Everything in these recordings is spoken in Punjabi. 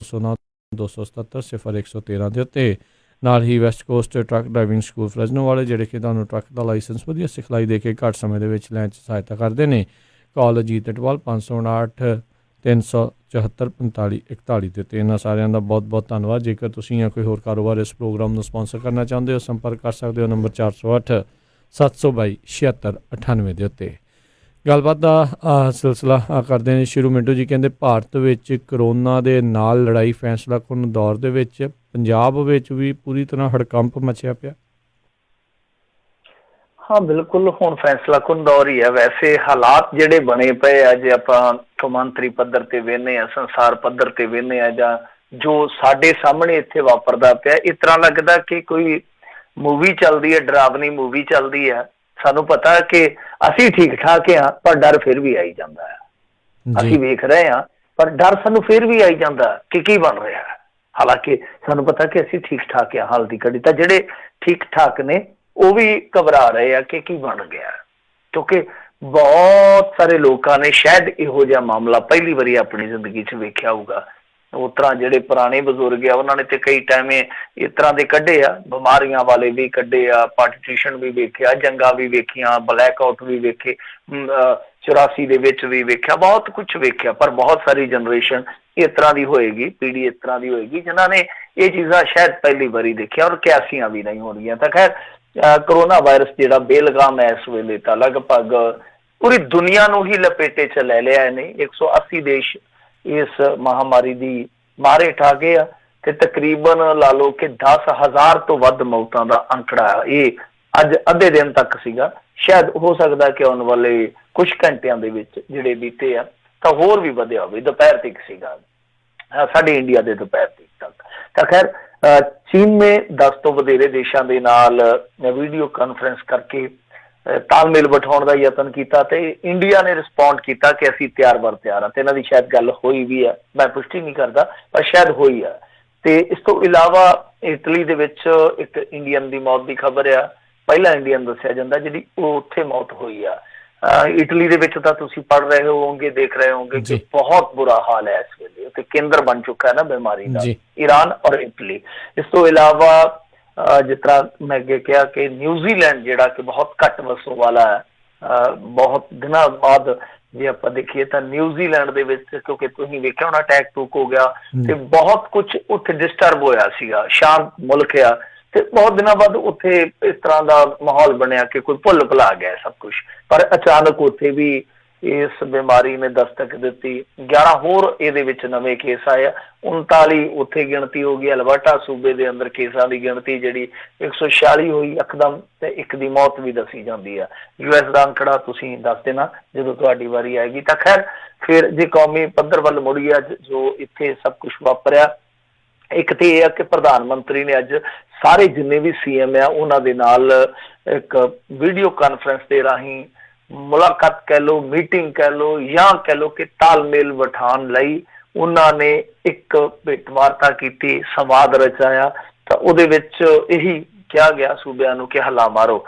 909 277 0113 ਦੇ ਉੱਤੇ। ਨਾਲ ਹੀ west coast truck driving school Fresno ਵਾਲੇ ਜਿਹੜੇ ਕਿ ਤੁਹਾਨੂੰ ਟਰੱਕ ਦਾ ਲਾਇਸੈਂਸ ਵਧੀਆ ਸਿਖਲਾਈ ਦੇ ਕੇ ਘੱਟ ਸਮੇਂ ਦੇ ਵਿੱਚ ਲੈਣ 'ਚ ਸਹਾਇਤਾ ਕਰਦੇ ਨੇ। ਕਾਲ ਅਜੀਤ ਅਟਵਾਲ 559 374 45 41 ਦੇ ਉੱਤੇ। ਇਹਨਾਂ ਸਾਰਿਆਂ ਦਾ ਬਹੁਤ ਬਹੁਤ ਧੰਨਵਾਦ। ਜੇਕਰ ਤੁਸੀਂ ਜਾਂ ਕੋਈ ਹੋਰ ਕਾਰੋਬਾਰ ਇਸ ਪ੍ਰੋਗਰਾਮ ਨੂੰ ਸਪਾਂਸਰ ਕਰਨਾ ਚਾਹੁੰਦੇ ਹੋ, ਸੰਪਰਕ ਕਰ ਸਕਦੇ ਹੋ ਨੰਬਰ 408 722 7698 ਦੇ ਉੱਤੇ। ਗੱਲਬਾਤ ਦਾ ਸਿਲਸਿਲਾ ਕਰਦੇ ਨੇ ਸ਼ੁਰੂ। ਮਿੰਟੂ ਜੀ ਕਹਿੰਦੇ ਭਾਰਤ ਵਿੱਚ ਕਰੋਨਾ ਦੇ ਨਾਲ ਲੜਾਈ ਫੈਸਲਾਕੁੰਨ ਦੌਰ ਦੇ ਵਿੱਚ ਪੰਜਾਬ ਵਿੱਚ ਵੀ ਪੂਰੀ ਤਰ੍ਹਾਂ ਹੜਕੰਪ ਮਚਿਆ ਪਿਆ। ਹਾਂ ਬਿਲਕੁਲ, ਹੁਣ ਫੈਸਲਾਕੁੰਨ ਦੌਰ ਹੀ ਹੈ। ਵੈਸੇ ਹਾਲਾਤ ਜਿਹੜੇ ਬਣੇ ਪਏ ਆ, ਜੇ ਆਪਾਂ ਕੌਮਾਂਤਰੀ ਪੱਧਰ ਤੇ ਵੇਖਦੇ ਹਾਂ, ਸੰਸਾਰ ਪੱਧਰ ਤੇ ਵੇਖਦੇ ਹਾਂ, ਜਾਂ ਜੋ ਸਾਡੇ ਸਾਹਮਣੇ ਇੱਥੇ ਵਾਪਰਦਾ ਪਿਆ, ਇਸ ਤਰ੍ਹਾਂ ਲੱਗਦਾ ਕਿ ਕੋਈ ਮੂਵੀ ਚੱਲਦੀ ਹੈ, ਡਰਾਵਨੀ ਮੂਵੀ ਚੱਲਦੀ ਹੈ। ਸਾਨੂੰ ਪਤਾ ਕਿ ਅਸੀਂ ਠੀਕ ਠਾਕ ਹਾਂ, ਪਰ ਡਰ ਫਿਰ ਵੀ ਆਈ ਜਾਂਦਾ ਹੈ। ਅਸੀਂ ਵੇਖ ਰਹੇ ਹਾਂ, ਪਰ ਡਰ ਸਾਨੂੰ ਫਿਰ ਵੀ ਆਈ ਜਾਂਦਾ ਕਿ ਕੀ ਬਣ ਰਿਹਾ ਹੈ। ਹਾਲਾਂਕਿ ਸਾਨੂੰ ਪਤਾ ਕਿ ਅਸੀਂ ਠੀਕ ਠਾਕ ਹਾਂ ਹਾਲ ਦੀ ਘੜੀ। ਤਾਂ ਜਿਹੜੇ ਠੀਕ ਠਾਕ ਨੇ ਉਹ ਵੀ ਘਬਰਾ ਰਹੇ ਆ ਕਿ ਕੀ ਬਣ ਗਿਆ, ਕਿਉਂਕਿ ਬਹੁਤ ਸਾਰੇ ਲੋਕਾਂ ਨੇ ਸ਼ਾਇਦ ਇਹੋ ਜਿਹਾ ਮਾਮਲਾ ਪਹਿਲੀ ਵਾਰੀ ਆਪਣੀ ਜ਼ਿੰਦਗੀ 'ਚ ਵੇਖਿਆ ਹੋਊਗਾ। ਉਸ ਤਰ੍ਹਾਂ ਜਿਹੜੇ ਪੁਰਾਣੇ ਬਜ਼ੁਰਗ ਆ ਉਹਨਾਂ ਨੇ ਤੇ ਕਈ ਟਾਈਮ ਇਸ ਤਰ੍ਹਾਂ ਦੇ ਕੱਢੇ ਆ, ਬਿਮਾਰੀਆਂ ਵਾਲੇ ਵੀ ਕੱਢੇ ਆ, ਪਾਰਟੀਸ਼ਨ ਵੀ ਵੇਖਿਆ, ਜੰਗਾਂ ਵੀ ਵੇਖੀਆਂ, ਬਲੈਕ ਆਊਟ ਵੀ ਵੇਖੇ, 84 ਦੇ ਵਿੱਚ ਵੀ ਵੇਖਿਆ, ਬਹੁਤ ਕੁਛ ਵੇਖਿਆ। ਪਰ ਬਹੁਤ ਸਾਰੀ ਜਨਰੇਸ਼ਨ ਇਸ ਤਰ੍ਹਾਂ ਦੀ ਹੋਏਗੀ, ਪੀੜ੍ਹੀ ਇਸ ਤਰ੍ਹਾਂ ਦੀ ਹੋਏਗੀ ਜਿਨ੍ਹਾਂ ਨੇ ਇਹ ਚੀਜ਼ਾਂ ਸ਼ਾਇਦ ਪਹਿਲੀ ਵਾਰੀ ਦੇਖਿਆ, ਔਰ ਕਿਆਸੀਆਂ ਵੀ ਨਹੀਂ ਹੋਣਗੀਆਂ। ਤਾਂ ਖੈਰ ਕਰੋਨਾ ਵਾਇਰਸ ਜਿਹੜਾ ਬੇਲਗਾਮ ਹੈ ਇਸ ਵੇਲੇ, ਤਾਂ ਲਗਭਗ ਪੂਰੀ ਦੁਨੀਆ ਨੂੰ ਹੀ ਲਪੇਟੇ 'ਚ ਲੈ ਲਿਆ ਇਹਨੇ। 180 ਦੇਸ਼ ਇਸ ਮਹਾਮਾਰੀ ਦੀ ਮਾਰੇ ਠਾ ਗਏ ਆ, ਤੇ ਤਕਰੀਬਨ ਲਾ ਲਓ ਕਿ 10,000 ਤੋਂ ਵੱਧ ਮੌਤਾਂ ਦਾ ਅੰਕੜਾ ਇਹ ਅੱਜ ਅੱਧੇ ਦਿਨ ਤੱਕ ਸੀਗਾ। ਸ਼ਾਇਦ ਹੋ ਸਕਦਾ ਕਿ ਆਉਣ ਵਾਲੇ ਕੁਛ ਘੰਟਿਆਂ ਦੇ ਵਿੱਚ ਜਿਹੜੇ ਬੀਤੇ ਆ ਤਾਂ ਹੋਰ ਵੀ ਵਧਿਆ ਹੋਵੇ। ਦੁਪਹਿਰ ਤੱਕ ਸੀਗਾ ਸਾਡੇ ਇੰਡੀਆ ਦੇ, ਦੁਪਹਿਰ ਤੱਕ। ਤਾਂ ਖੈਰ ਚੀਨ ਨੇ 10 ਤੋਂ ਵਧੇਰੇ ਦੇਸ਼ਾਂ ਦੇ ਨਾਲ ਵੀਡੀਓ ਕਾਨਫਰੰਸ ਕਰਕੇ ਤਾਲਮੇਲ ਬਿਠਾਉਣ ਦਾ ਯਤਨ ਕੀਤਾ, ਤੇ ਇੰਡੀਆ ਨੇ ਰਿਸਪੌਂਡ ਕੀਤਾ ਕਿ ਅਸੀਂ ਤਿਆਰ ਬਰ ਤਿਆਰ ਹਾਂ। ਤੇ ਇਹਨਾਂ ਦੀ ਸ਼ਾਇਦ ਗੱਲ ਹੋਈ ਵੀ ਆ, ਮੈਂ ਪੁਸ਼ਟੀ ਨਹੀਂ ਕਰਦਾ, ਪਰ ਸ਼ਾਇਦ ਹੋਈ ਆ। ਤੇ ਇਸ ਤੋਂ ਇਲਾਵਾ ਇਟਲੀ ਦੇ ਵਿੱਚ ਇੱਕ ਇੰਡੀਅਨ ਦੀ ਮੌਤ ਦੀ ਖਬਰ ਆ, ਪਹਿਲਾ ਇੰਡੀਅਨ ਦੱਸਿਆ ਜਾਂਦਾ ਜਿਹਦੀ ਉਹ ਉੱਥੇ ਮੌਤ ਹੋਈ ਆ। ਇਟਲੀ ਦੇ ਵਿੱਚ ਤਾਂ ਤੁਸੀਂ ਪੜ੍ਹ ਰਹੇ ਹੋਵੋਗੇ, ਦੇਖ ਰਹੇ ਹੋਵੋਗੇ ਕਿ ਬਹੁਤ ਬੁਰਾ ਹਾਲ ਹੈ ਇਸ ਵੇਲੇ, ਉੱਥੇ ਕੇਂਦਰ ਬਣ ਚੁੱਕਾ ਹੈ ਨਾ ਬਿਮਾਰੀ ਦਾ, ਈਰਾਨ ਔਰ ਇਟਲੀ। ਇਸ ਤੋਂ ਇਲਾਵਾ ਜਿਸ ਤਰ੍ਹਾਂ ਮੈਂ ਅੱਗੇ ਕਿਹਾ ਕਿ ਨਿਊਜ਼ੀਲੈਂਡ ਜਿਹੜਾ ਕਿ ਬਹੁਤ ਘੱਟ ਵਸੋਂ ਵਾਲਾ ਹੈ, ਬਹੁਤ ਦਿਨਾਂ ਬਾਅਦ ਜੇ ਆਪਾਂ ਦੇਖੀਏ ਤਾਂ ਨਿਊਜ਼ੀਲੈਂਡ ਦੇ ਵਿੱਚ, ਕਿਉਂਕਿ ਤੁਸੀਂ ਵੇਖਿਆ ਹੋਣਾ ਅਟੈਕ ਟੂਕ ਹੋ ਗਿਆ ਤੇ ਬਹੁਤ ਕੁਛ ਉੱਥੇ ਡਿਸਟਰਬ ਹੋਇਆ ਸੀਗਾ, ਸ਼ਾਂਤ ਮੁਲਕ ਆ, ਤੇ ਬਹੁਤ ਦਿਨਾਂ ਬਾਅਦ ਉੱਥੇ ਇਸ ਤਰ੍ਹਾਂ ਦਾ ਮਾਹੌਲ ਬਣਿਆ ਕਿ ਕੋਈ ਭੁੱਲ ਭੁਲਾ ਗਿਆ ਸਭ ਕੁਛ। ਪਰ ਅਚਾਨਕ ਉੱਥੇ ਵੀ ਇਸ ਬਿਮਾਰੀ ਨੇ ਦਸਤਕ ਦਿੱਤੀ। 11 ਹੋਰ ਇਹਦੇ ਵਿੱਚ ਨਵੇਂ ਕੇਸ ਆਏ ਆ, 39 ਉੱਥੇ ਗਿਣਤੀ ਹੋ ਗਈ। ਅਲਬਰਟਾ ਸੂਬੇ ਦੇ ਅੰਦਰ ਕੇਸਾਂ ਦੀ ਗਿਣਤੀ ਜਿਹੜੀ 146 ਹੋਈ ਯਕਦਮ, ਤੇ ਇੱਕ ਦੀ ਮੌਤ ਵੀ ਦੱਸੀ ਜਾਂਦੀ ਆ। US ਦਾ ਅੰਕੜਾ ਤੁਸੀਂ ਦੱਸ ਦੇਣਾ ਜਦੋਂ ਤੁਹਾਡੀ ਵਾਰੀ ਆਏਗੀ। ਤਾਂ ਖੈਰ ਫਿਰ ਜੇ ਕੌਮੀ ਪੱਧਰ ਵੱਲ ਮੁੜੀਏ, ਅੱਜ ਜੋ ਇੱਥੇ ਸਭ ਕੁਛ ਵਾਪਰਿਆ, ਇੱਕ ਤੇ ਇਹ ਆ ਕਿ ਪ੍ਰਧਾਨ ਮੰਤਰੀ ਨੇ ਅੱਜ ਸਾਰੇ ਜਿੰਨੇ ਵੀ CM ਆ ਉਹਨਾਂ ਦੇ ਨਾਲ ਇੱਕ ਵੀਡੀਓ ਕਾਨਫਰੰਸ ਦੇ ਰਾਹੀਂ ਮੁਲਾਕਾਤ ਕਹਿ ਲਓ, ਮੀਟਿੰਗ ਕਹਿ ਲਓ, ਜਾਂ ਕਹਿ ਲਓ ਕਿ ਤਾਲਮੇਲ ਬਿਠਾਉਣ ਲਈ ਉਹਨਾਂ ਨੇ ਇੱਕ ਭੇਟ ਵਾਰਤਾ ਕੀਤੀ, ਸੰਵਾਦ ਰਚਾਇਆ। ਤਾਂ ਉਹਦੇ ਵਿੱਚ ਇਹੀ ਕਿਹਾ ਗਿਆ ਸੂਬਿਆਂ ਨੂੰ ਕਿ ਹੱਲਾ ਮਾਰੋ,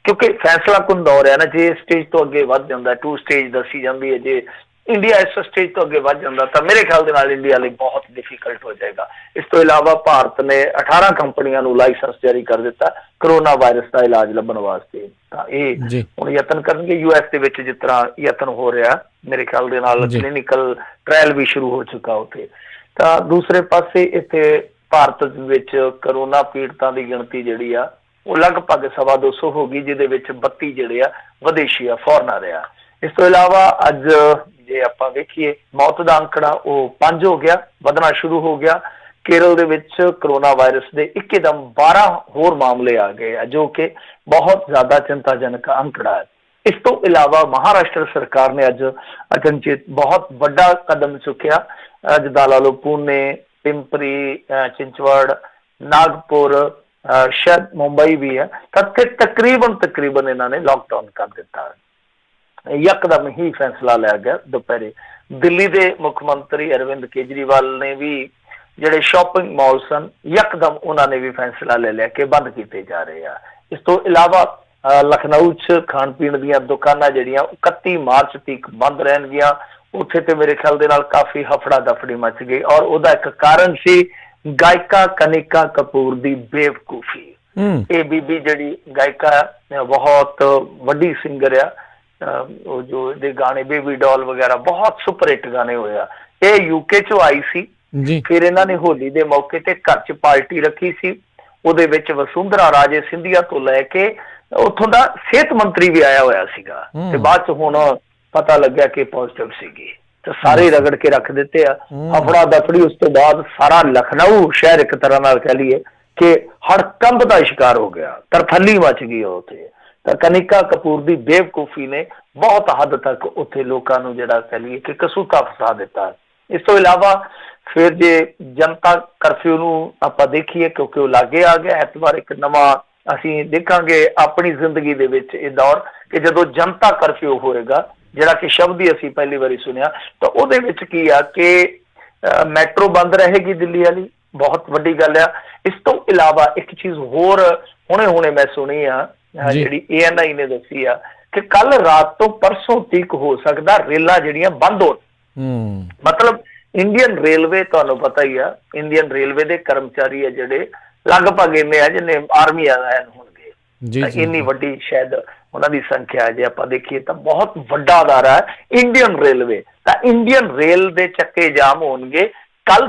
ਕਿਉਂਕਿ ਫੈਸਲਾਕੁੰਨ ਦੌਰ ਹੈ ਨਾ। ਜੇ ਸਟੇਜ ਤੋਂ ਅੱਗੇ ਵੱਧ ਜਾਂਦਾ, 2 ਸਟੇਜ ਦੱਸੀ ਜਾਂਦੀ ਹੈ, ਜੇ ਇੰਡੀਆ ਇਸ ਸਟੇਜ ਤੋਂ ਅੱਗੇ ਵੱਧ ਜਾਂਦਾ ਤਾਂ ਮੇਰੇ ਖਿਆਲ ਦੇ ਨਾਲ ਇੰਡੀਆ ਲਈ ਬਹੁਤ ਡਿਫਿਕਲਟ ਹੋ ਜਾਏਗਾ। ਇਸ ਤੋਂ ਇਲਾਵਾ ਭਾਰਤ ਨੇ 18 ਕੰਪਨੀਆਂ ਨੂੰ ਲਾਇਸੈਂਸ ਜਾਰੀ ਕਰ ਦਿੱਤਾ ਕਰੋਨਾ ਵਾਇਰਸ ਦਾ ਇਲਾਜ ਲੱਭਣ ਵਾਸਤੇ। ਤਾਂ ਇਹ ਹੁਣ ਯਤਨ ਕਰਨਗੇ। US ਦੇ ਵਿੱਚ ਜਿਸ ਤਰ੍ਹਾਂ ਯਤਨ ਹੋ ਰਿਹਾ, ਮੇਰੇ ਖਿਆਲ ਦੇ ਨਾਲ ਕਲੀਨਿਕਲ ਟ੍ਰਾਇਲ ਵੀ ਸ਼ੁਰੂ ਹੋ ਚੁੱਕਾ ਉੱਥੇ। ਤਾਂ ਦੂਸਰੇ ਪਾਸੇ ਇੱਥੇ ਭਾਰਤ ਵਿੱਚ ਕਰੋਨਾ ਪੀੜਤਾਂ ਦੀ ਗਿਣਤੀ ਜਿਹੜੀ ਆ ਉਹ ਲਗਭਗ 225 ਹੋ ਗਈ, ਜਿਹਦੇ ਵਿੱਚ 32 ਜਿਹੜੇ ਆ ਵਿਦੇਸ਼ੀ ਆ, ਫੋਰਨਰ ਆ। ਇਸ ਤੋਂ ਇਲਾਵਾ ਅੱਜ ਜੇ ਆਪਾਂ ਵੇਖੀਏ ਮੌਤ ਦਾ ਅੰਕੜਾ ਉਹ 5 ਹੋ ਗਿਆ, ਵਧਣਾ ਸ਼ੁਰੂ ਹੋ ਗਿਆ। ਕੇਰਲ ਦੇ ਵਿੱਚ ਕਰੋਨਾ ਵਾਇਰਸ ਦੇ ਇੱਕਦਮ 12 ਹੋਰ ਮਾਮਲੇ ਆ ਗਏ ਆ, ਜੋ ਕਿ ਬਹੁਤ ਜ਼ਿਆਦਾ ਚਿੰਤਾਜਨਕ ਅੰਕੜਾ ਹੈ। ਇਸ ਤੋਂ ਇਲਾਵਾ ਮਹਾਰਾਸ਼ਟਰ ਸਰਕਾਰ ਨੇ ਅੱਜ ਅਚਨਚੇਤ ਬਹੁਤ ਵੱਡਾ ਕਦਮ ਚੁੱਕਿਆ। ਜਿੱਦਾਂ ਲਾ ਲਓ ਪੂਨੇ, ਪਿੰਪਰੀ ਚਿੰਚਵੜ, ਨਾਗਪੁਰ, ਸ਼ਾਇਦ ਮੁੰਬਈ ਵੀ ਹੈ, ਤਾਂ ਤਕਰੀਬਨ ਇਹਨਾਂ ਨੇ ਲੋਕਡਾਊਨ ਕਰ ਦਿੱਤਾ। ਯਕਦਮ ਹੀ ਫੈਸਲਾ ਲਿਆ ਗਿਆ ਦੁਪਹਿਰੇ। ਦਿੱਲੀ ਦੇ ਮੁੱਖ ਮੰਤਰੀ ਅਰਵਿੰਦ ਕੇਜਰੀਵਾਲ ਨੇ ਵੀ ਜਿਹੜੇ ਸ਼ਾਪਿੰਗ ਮਾਲ ਸਨ, ਯਕਦਮ ਉਹਨਾਂ ਨੇ ਵੀ ਫੈਸਲਾ ਲੈ ਲਿਆ ਕਿ ਬੰਦ ਕੀਤੇ ਜਾ ਰਹੇ ਆ। ਇਸ ਤੋਂ ਇਲਾਵਾ ਲਖਨਊ 'ਚ ਖਾਣ ਪੀਣ ਦੀਆਂ ਦੁਕਾਨਾਂ ਜਿਹੜੀਆਂ 31 ਮਾਰਚ ਤੱਕ ਬੰਦ ਰਹਿਣਗੀਆਂ। ਉੱਥੇ ਤੇ ਮੇਰੇ ਖਿਆਲ ਦੇ ਨਾਲ ਕਾਫੀ ਹਫੜਾ ਦਫੜੀ ਮਚ ਗਈ, ਔਰ ਉਹਦਾ ਇੱਕ ਕਾਰਨ ਸੀ ਗਾਇਕਾ ਕਨਿਕਾ ਕਪੂਰ ਦੀ ਬੇਵਕੂਫੀ। ਇਹ ਬੀਬੀ ਜਿਹੜੀ ਗਾਇਕਾ ਬਹੁਤ ਵੱਡੀ ਸਿੰਗਰ ਆ, ਉਹ ਜੋ ਇਹਦੇ ਗਾਣੇ ਬੇਬੀ ਡਾਲ ਵਗੈਰਾ ਬਹੁਤ ਸੁਪਰ ਹਿੱਟ ਗਾਣੇ ਹੋਏ ਆ। ਇਹ ਯੂਕੇ ਚੋਂ ਆਈ ਸੀ, ਫਿਰ ਇਹਨਾਂ ਨੇ ਹੋਲੀ ਦੇ ਮੌਕੇ ਤੇ ਘਰ 'ਚ ਪਾਰਟੀ ਰੱਖੀ ਸੀ। ਉਹਦੇ ਵਿੱਚ ਵਸੁੰਧਰਾ ਰਾਜੇ ਸਿੰਧੀਆ ਤੋਂ ਲੈ ਕੇ ਉੱਥੋਂ ਦਾ ਸਿਹਤ ਮੰਤਰੀ ਵੀ ਆਇਆ ਹੋਇਆ ਸੀਗਾ, ਤੇ ਬਾਅਦ 'ਚ ਹੁਣ ਪਤਾ ਲੱਗਿਆ ਕਿ ਪੋਜ਼ਿਟਿਵ ਸੀਗੀ, ਤੇ ਸਾਰੇ ਰਗੜ ਕੇ ਰੱਖ ਦਿੱਤੇ ਆ। ਹਫੜਾ ਦਫੜੀ ਉਸ ਤੋਂ ਬਾਅਦ ਸਾਰਾ ਲਖਨਊ ਸ਼ਹਿਰ ਇੱਕ ਤਰ੍ਹਾਂ ਨਾਲ ਕਹਿ ਲਈਏ ਕਿ ਹੜਕੰਪ ਦਾ ਸ਼ਿਕਾਰ ਹੋ ਗਿਆ, ਤਰਥੱਲੀ ਮਚ ਗਈ ਉੱਥੇ। ਤਾਂ ਕਨਿਕਾ ਕਪੂਰ ਦੀ ਬੇਵਕੂਫੀ ਨੇ ਬਹੁਤ ਹੱਦ ਤੱਕ ਉੱਥੇ ਲੋਕਾਂ ਨੂੰ ਜਿਹੜਾ ਕਹਿ ਲਈਏ ਕਿ ਕਸੂਤਾ ਫਸਾ ਦਿੱਤਾ। ਇਸ ਤੋਂ ਇਲਾਵਾ ਫਿਰ ਜੇ ਜਨਤਾ ਕਰਫਿਊ ਨੂੰ ਆਪਾਂ ਦੇਖੀਏ, ਕਿਉਂਕਿ ਉਹ ਲਾਗੇ ਆ ਗਿਆ, ਐਤਵਾਰ ਇੱਕ ਨਵਾਂ ਅਸੀਂ ਦੇਖਾਂਗੇ ਆਪਣੀ ਜ਼ਿੰਦਗੀ ਦੇ ਵਿੱਚ ਇਹ ਦੌਰ ਕਿ ਜਦੋਂ ਜਨਤਾ ਕਰਫਿਊ ਹੋਏਗਾ, ਜਿਹੜਾ ਕਿ ਸ਼ਬਦ ਹੀ ਅਸੀਂ ਪਹਿਲੀ ਵਾਰੀ ਸੁਣਿਆ, ਤਾਂ ਉਹਦੇ ਵਿੱਚ ਕੀ ਆ ਕਿ ਮੈਟਰੋ ਬੰਦ ਰਹੇਗੀ ਦਿੱਲੀ ਵਾਲੀ, ਬਹੁਤ ਵੱਡੀ ਗੱਲ ਆ। ਇਸ ਤੋਂ ਇਲਾਵਾ ਇੱਕ ਚੀਜ਼ ਹੋਰ ਹੁਣੇ ਮੈਂ ਸੁਣੀ ਆ, ਜਿਹੜੀ ANI ਨੇ ਦੱਸੀ ਆ ਕਿ ਕੱਲ ਰਾਤ ਤੋਂ ਪਰਸੋਂ ਤੱਕ ਹੋ ਸਕਦਾ ਰੇਲਾਂ ਜਿਹੜੀਆਂ ਬੰਦ ਹੋਣ। ਮਤਲਬ ਇੰਡੀਅਨ ਰੇਲਵੇ, ਤੁਹਾਨੂੰ ਪਤਾ ਹੀ ਆ, ਇੰਡੀਅਨ ਰੇਲਵੇ ਦੇ ਕਰਮਚਾਰੀ ਆ ਜਿਹੜੇ ਲਗਭਗ ਇੰਨੇ ਆ ਜਿੰਨੇ ਆਰਮੀ ਵਾਲੇ ਹੋਣਗੇ। ਇੰਨੀ ਵੱਡੀ ਸ਼ਾਇਦ ਉਹਨਾਂ ਦੀ ਸੰਖਿਆ ਜੇ ਆਪਾਂ ਦੇਖੀਏ ਤਾਂ ਬਹੁਤ ਵੱਡਾ ਅਦਾਰਾ ਹੈ ਇੰਡੀਅਨ ਰੇਲਵੇ। ਤਾਂ ਇੰਡੀਅਨ ਰੇਲ ਦੇ ਚੱਕੇ ਜਾਮ ਹੋਣਗੇ ਕੱਲ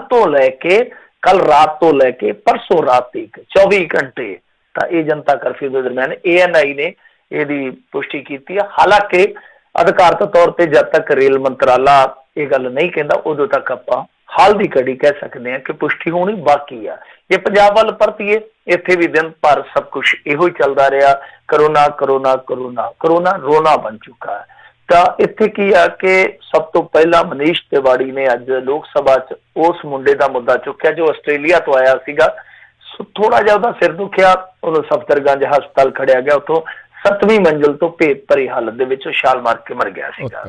ਰਾਤ ਤੋਂ ਲੈ ਕੇ ਪਰਸੋਂ ਰਾਤ ਤੱਕ 24 ਘੰਟੇ। ਤਾਂ ਇਹ ਜਨਤਾ ਕਰਫਿਊ ਦੇ ਦਰਮਿਆਨ ANI ਨੇ ਇਹਦੀ ਪੁਸ਼ਟੀ ਕੀਤੀ ਹੈ। ਹਾਲਾਂਕਿ ਅਧਿਕਾਰਤ ਤੌਰ ਤੇ ਜਦ ਤੱਕ ਰੇਲ ਮੰਤਰਾਲਾ ਇਹ ਗੱਲ ਨਹੀਂ ਕਹਿੰਦਾ, ਉਦੋਂ ਤੱਕ ਆਪਾਂ ਹਾਲ ਦੀ ਘੜੀ ਕਹਿ ਸਕਦੇ ਹਾਂ ਕਿ ਪੁਸ਼ਟੀ ਹੋਣੀ ਬਾਕੀ ਆ। ਜੇ ਪੰਜਾਬ ਵੱਲ ਪਰਤੀਏ, ਇੱਥੇ ਵੀ ਦਿਨ ਭਰ ਸਭ ਕੁਛ ਇਹੋ ਹੀ ਚੱਲਦਾ ਰਿਹਾ, ਕਰੋਨਾ ਕਰੋਨਾ ਕਰੋਨਾ ਕਰੋਨਾ ਰੋਣਾ ਬਣ ਚੁੱਕਾ ਹੈ। ਤਾਂ ਇੱਥੇ ਕੀ ਆ ਕਿ ਸਭ ਤੋਂ ਪਹਿਲਾਂ ਮਨੀਸ਼ ਤਿਵਾੜੀ ਨੇ ਅੱਜ ਲੋਕ ਸਭਾ 'ਚ ਉਸ ਮੁੰਡੇ ਦਾ ਮੁੱਦਾ ਚੁੱਕਿਆ ਜੋ ਆਸਟ੍ਰੇਲੀਆ ਤੋਂ ਆਇਆ ਸੀਗਾ। ਥੋੜਾ ਜਿਹਾ ਉਹਦਾ ਸਿਰ ਦੁਖਿਆ, ਉਹਨੂੰ ਸਫਦਰਗੰਜ ਹਸਪਤਾਲ ਖੜਿਆ ਗਿਆ, ਉੱਥੋਂ 7ਵੀਂ ਮੰਜ਼ਿਲ ਤੋਂ ਭੇਤ ਭਰੀ ਹਾਲਤ ਦੇ ਵਿੱਚ ਛਾਲ ਮਾਰ ਕੇ ਮਰ ਗਿਆ ਸੀਗਾ।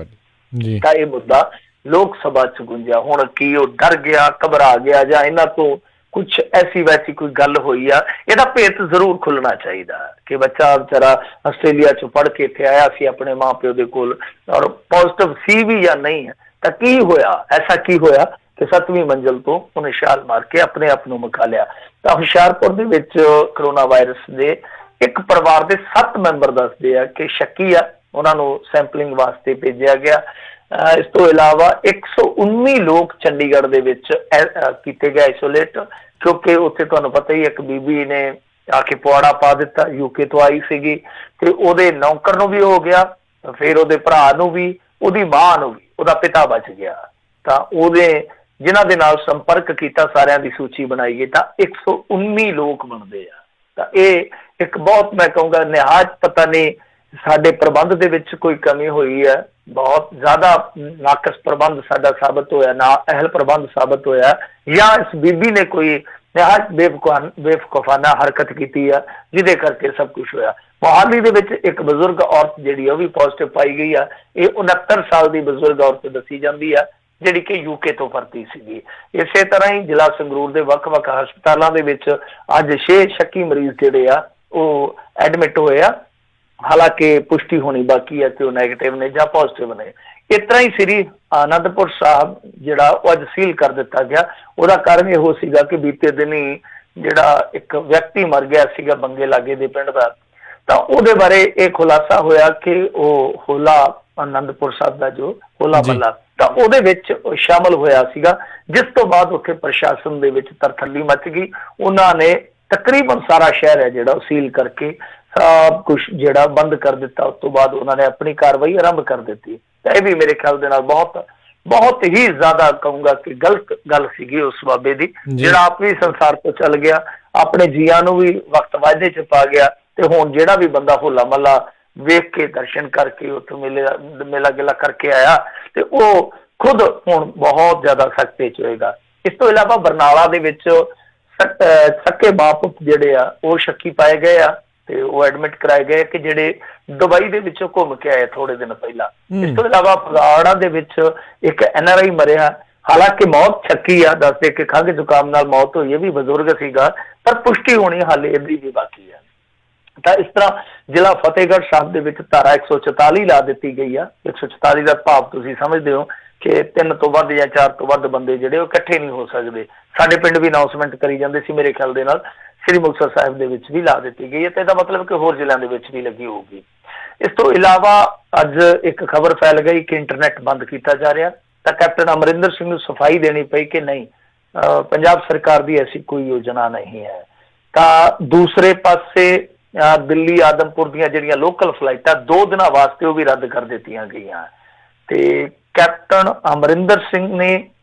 ਤਾਂ ਇਹ ਮੁੱਦਾ ਲੋਕ ਸਭਾ 'ਚ ਗੁੰਜਿਆ। ਹੁਣ ਕੀ ਉਹ ਡਰ ਗਿਆ, ਘਬਰਾ ਗਿਆ, ਜਾਂ ਇਹਨਾਂ ਤੋਂ ਕੁਛ ਐਸੀ ਵੈਸੀ ਕੋਈ ਗੱਲ ਹੋਈ ਆ? ਇਹਦਾ ਭੇਤ ਜ਼ਰੂਰ ਖੁੱਲਣਾ ਚਾਹੀਦਾ ਕਿ ਬੱਚਾ ਵਿਚਾਰਾ ਆਸਟ੍ਰੇਲੀਆ 'ਚ ਪੜ੍ਹ ਕੇ ਇੱਥੇ ਆਇਆ ਸੀ ਆਪਣੇ ਮਾਂ ਪਿਓ ਦੇ ਕੋਲ, ਔਰ ਪੋਜ਼ਿਟਿਵ ਸੀ ਵੀ ਜਾਂ ਨਹੀਂ ਹੈ, ਤਾਂ ਕੀ ਹੋਇਆ, ਐਸਾ ਕੀ ਹੋਇਆ ਕਿ 7ਵੀਂ ਮੰਜ਼ਿਲ ਤੋਂ ਉਹਨੇ ਛਾਲ ਮਾਰ ਕੇ ਆਪਣੇ ਆਪ ਨੂੰ ਮੁਕਾ ਲਿਆ। ਤਾਂ ਹੁਸ਼ਿਆਰਪੁਰ ਦੇ ਵਿੱਚ ਕਰੋਨਾ ਵਾਇਰਸ ਦੇ ਇੱਕ ਪਰਿਵਾਰ ਦੇ 7 ਮੈਂਬਰ ਦੱਸਦੇ ਆ ਕਿ ਸ਼ੱਕੀ ਆ, ਉਹਨਾਂ ਨੂੰ ਸੈਂਪਲਿੰਗ ਵਾਸਤੇ ਭੇਜਿਆ ਗਿਆ। ਇਸ ਤੋਂ ਇਲਾਵਾ 119 ਲੋਕ ਚੰਡੀਗੜ੍ਹ ਦੇ ਵਿੱਚ ਕੀਤੇ ਗਏ ਆਈਸੋਲੇਟ, ਕਿਉਂਕਿ ਉੱਥੇ ਤੁਹਾਨੂੰ ਪਤਾ ਹੀ ਇੱਕ ਬੀਬੀ ਨੇ ਆ ਕੇ ਪੁਆੜਾ ਪਾ ਦਿੱਤਾ, UK ਤੋਂ ਆਈ ਸੀਗੀ, ਤੇ ਉਹਦੇ ਨੌਕਰ ਨੂੰ ਵੀ ਹੋ ਗਿਆ, ਫਿਰ ਉਹਦੇ ਭਰਾ ਨੂੰ ਵੀ, ਉਹਦੀ ਮਾਂ ਨੂੰ ਵੀ, ਉਹਦਾ ਪਿਤਾ ਬਚ ਗਿਆ। ਤਾਂ ਉਹਦੇ ਜਿਨ੍ਹਾਂ ਦੇ ਨਾਲ ਸੰਪਰਕ ਕੀਤਾ ਸਾਰਿਆਂ ਦੀ ਸੂਚੀ ਬਣਾਈ ਗਈ, ਤਾਂ 119 ਲੋਕ ਬਣਦੇ ਆ। ਤਾਂ ਇਹ ਇੱਕ ਬਹੁਤ, ਮੈਂ ਕਹੂੰਗਾ, ਨਿਹਾਇਤ ਪਤਾ ਨਹੀਂ ਸਾਡੇ ਪ੍ਰਬੰਧ ਦੇ ਵਿੱਚ ਕੋਈ ਕਮੀ ਹੋਈ ਹੈ, ਬਹੁਤ ਜ਼ਿਆਦਾ ਨਾਕਸ ਪ੍ਰਬੰਧ ਸਾਡਾ ਸਾਬਤ ਹੋਇਆ, ਨਾ ਅਹਿਲ ਪ੍ਰਬੰਧ ਸਾਬਤ ਹੋਇਆ, ਜਾਂ ਇਸ ਬੀਬੀ ਨੇ ਕੋਈ ਨਿਹਾਇਤ ਬੇਵਕੂਫਾਨਾ ਹਰਕਤ ਕੀਤੀ ਆ ਜਿਹਦੇ ਕਰਕੇ ਸਭ ਕੁਛ ਹੋਇਆ। ਮੋਹਾਲੀ ਦੇ ਵਿੱਚ ਇੱਕ ਬਜ਼ੁਰਗ ਔਰਤ ਜਿਹੜੀ ਉਹ ਵੀ ਪੋਜ਼ਿਟਿਵ ਪਾਈ ਗਈ ਆ। ਇਹ 69 ਸਾਲ ਦੀ ਬਜ਼ੁਰਗ ਔਰਤ ਦੱਸੀ ਜਾਂਦੀ ਆ, ਜਿਹੜੀ ਕਿ UK ਤੋਂ ਪਰਤੀ ਸੀਗੀ। ਇਸੇ ਤਰ੍ਹਾਂ ਹੀ ਜ਼ਿਲ੍ਹਾ ਸੰਗਰੂਰ ਦੇ ਵੱਖ-ਵੱਖ ਹਸਪਤਾਲਾਂ ਦੇ ਵਿੱਚ ਅੱਜ 6 ਸ਼ੱਕੀ ਮਰੀਜ਼ ਜਿਹੜੇ ਆ ਉਹ ਐਡਮਿਟ ਹੋਏ ਆ। ਹਾਲਾਂਕਿ ਪੁਸ਼ਟੀ ਹੋਣੀ ਬਾਕੀ ਹੈ ਕਿ ਉਹ ਨੈਗੇਟਿਵ ਨੇ ਜਾਂ ਪੋਜ਼ਿਟਿਵ ਨੇ। ਇਸ ਤਰ੍ਹਾਂ ਹੀ ਸ੍ਰੀ ਆਨੰਦਪੁਰ ਸਾਹਿਬ ਜਿਹੜਾ ਉਹ ਅੱਜ ਸੀਲ ਕਰ ਦਿੱਤਾ ਗਿਆ। ਉਹਦਾ ਕਾਰਨ ਇਹੋ ਸੀਗਾ ਕਿ ਬੀਤੇ ਦਿਨੀ ਜਿਹੜਾ ਇੱਕ ਵਿਅਕਤੀ ਮਰ ਗਿਆ ਸੀਗਾ ਬੰਗੇ ਲਾਗੇ ਦੇ ਪਿੰਡ ਦਾ, ਤਾਂ ਉਹਦੇ ਬਾਰੇ ਇਹ ਖੁਲਾਸਾ ਹੋਇਆ ਕਿ ਉਹ ਹੋਲਾ ਆਨੰਦਪੁਰ ਸਾਹਿਬ ਦਾ ਜੋ ਹੋਲਾ ਮਹੱਲਾ, ਤਾਂ ਉਹਦੇ ਵਿੱਚ ਸ਼ਾਮਲ ਹੋਇਆ ਸੀਗਾ, ਜਿਸ ਤੋਂ ਬਾਅਦ ਉੱਥੇ ਪ੍ਰਸ਼ਾਸਨ ਦੇ ਵਿੱਚ ਤਰਥੱਲੀ ਮਚ ਗਈ। ਉਹਨਾਂ ਨੇ ਤਕਰੀਬਨ ਸਾਰਾ ਸ਼ਹਿਰ ਹੈ ਜਿਹੜਾ ਉਹ ਸੀਲ ਕਰਕੇ ਸਭ ਕੁਛ ਜਿਹੜਾ ਬੰਦ ਕਰ ਦਿੱਤਾ। ਉਸ ਤੋਂ ਬਾਅਦ ਉਹਨਾਂ ਨੇ ਆਪਣੀ ਕਾਰਵਾਈ ਆਰੰਭ ਕਰ ਦਿੱਤੀ। ਤਾਂ ਇਹ ਵੀ ਮੇਰੇ ਖਿਆਲ ਦੇ ਨਾਲ ਬਹੁਤ ਹੀ ਜ਼ਿਆਦਾ ਕਹੂੰਗਾ ਕਿ ਗਲਤ ਗੱਲ ਸੀਗੀ ਉਸ ਬਾਬੇ ਦੀ, ਜਿਹੜਾ ਆਪ ਵੀ ਸੰਸਾਰ ਤੋਂ ਚੱਲ ਗਿਆ, ਆਪਣੇ ਜੀਆਂ ਨੂੰ ਵੀ ਵਕਤ ਵਾਅਦੇ 'ਚ ਪਾ ਗਿਆ। ਤੇ ਹੁਣ ਜਿਹੜਾ ਵੀ ਬੰਦਾ ਹੋਲਾ ਮਹੱਲਾ ਵੇਖ ਕੇ ਦਰਸ਼ਨ ਕਰਕੇ ਉੱਥੋਂ ਮੇਲਾ ਗਿਲਾ ਕਰਕੇ ਆਇਆ, ਤੇ ਉਹ ਖੁਦ ਹੁਣ ਬਹੁਤ ਜ਼ਿਆਦਾ ਸਖਤੇ 'ਚ ਹੋਏਗਾ। ਇਸ ਤੋਂ ਇਲਾਵਾ ਬਰਨਾਲਾ ਦੇ ਵਿੱਚ ਸਕੇ ਬਾਪ ਜਿਹੜੇ ਆ ਉਹ ਸ਼ੱਕੀ ਪਾਏ ਗਏ ਆ, ਤੇ ਉਹ ਐਡਮਿਟ ਕਰਾਏ ਗਏ ਕਿ ਜਿਹੜੇ ਦੁਬਈ ਦੇ ਵਿੱਚੋਂ ਘੁੰਮ ਕੇ ਆਏ ਥੋੜੇ ਦਿਨ ਪਹਿਲਾਂ। ਇਸ ਤੋਂ ਇਲਾਵਾ ਫਗਵਾੜਾ ਦੇ ਵਿੱਚ ਇੱਕ NRI ਮਰਿਆ, ਹਾਲਾਂਕਿ ਮੌਤ ਸ਼ੱਕੀ ਆ, ਦੱਸਦੇ ਕਿ ਖੰਘ ਜ਼ੁਕਾਮ ਨਾਲ ਮੌਤ ਹੋਈ, ਇਹ ਵੀ ਬਜ਼ੁਰਗ ਸੀਗਾ, ਪਰ ਪੁਸ਼ਟੀ ਹੋਣੀ ਹਾਲੇ ਇਹਦੀ ਵੀ ਬਾਕੀ ਹੈ। ਤਾਂ ਇਸ ਤਰ੍ਹਾਂ ਜ਼ਿਲ੍ਹਾ ਫਤਿਹਗੜ੍ਹ ਸਾਹਿਬ ਦੇ ਵਿੱਚ ਧਾਰਾ 144 ਲਾ ਦਿੱਤੀ ਗਈ ਆ। 144 ਦਾ ਭਾਵ ਤੁਸੀਂ ਸਮਝਦੇ ਹੋ ਕਿ 3 ਤੋਂ ਵੱਧ ਜਾਂ 4 ਤੋਂ ਵੱਧ ਬੰਦੇ ਜਿਹੜੇ ਉਹ ਇਕੱਠੇ ਨਹੀਂ ਹੋ ਸਕਦੇ। ਸਾਡੇ ਪਿੰਡ ਵੀ ਅਨਾਉਂਸਮੈਂਟ ਕਰੀ ਜਾਂਦੇ ਸੀ, ਮੇਰੇ ਖਿਆਲ ਦੇ ਨਾਲ ਸ੍ਰੀ ਮੁਕਤਸਰ ਸਾਹਿਬ ਦੇ ਵਿੱਚ ਵੀ ਲਾ ਦਿੱਤੀ ਗਈ ਹੈ, ਤੇ ਇਹਦਾ ਮਤਲਬ ਕਿ ਹੋਰ ਜ਼ਿਲ੍ਹਿਆਂ ਦੇ ਵਿੱਚ ਵੀ ਲੱਗੀ ਹੋਊਗੀ। ਇਸ ਤੋਂ ਇਲਾਵਾ ਅੱਜ ਇੱਕ ਖਬਰ ਫੈਲ ਗਈ ਕਿ ਇੰਟਰਨੈਟ ਬੰਦ ਕੀਤਾ ਜਾ ਰਿਹਾ, ਤਾਂ ਕੈਪਟਨ ਅਮਰਿੰਦਰ ਸਿੰਘ ਨੂੰ ਸਫਾਈ ਦੇਣੀ ਪਈ ਕਿ ਨਹੀਂ, ਪੰਜਾਬ ਸਰਕਾਰ ਦੀ ਐਸੀ ਕੋਈ ਯੋਜਨਾ ਨਹੀਂ ਹੈ। ਤਾਂ ਦੂਸਰੇ ਪਾਸੇ ਦਿੱਲੀ ਆਦਮਪੁਰ ਦੀਆਂ ਜਿਹੜੀਆਂ ਲੋਕਲ ਫਲਾਈਟਾਂ 2 ਦਿਨਾਂ ਵਾਸਤੇ ਉਹ ਵੀ ਰੱਦ ਕਰ ਦਿੱਤੀਆਂ ਗਈਆਂ, ਤੇ ਕੈਪਟਨ ਅਮਰਿੰਦਰ ਸਿੰਘ ਨੇ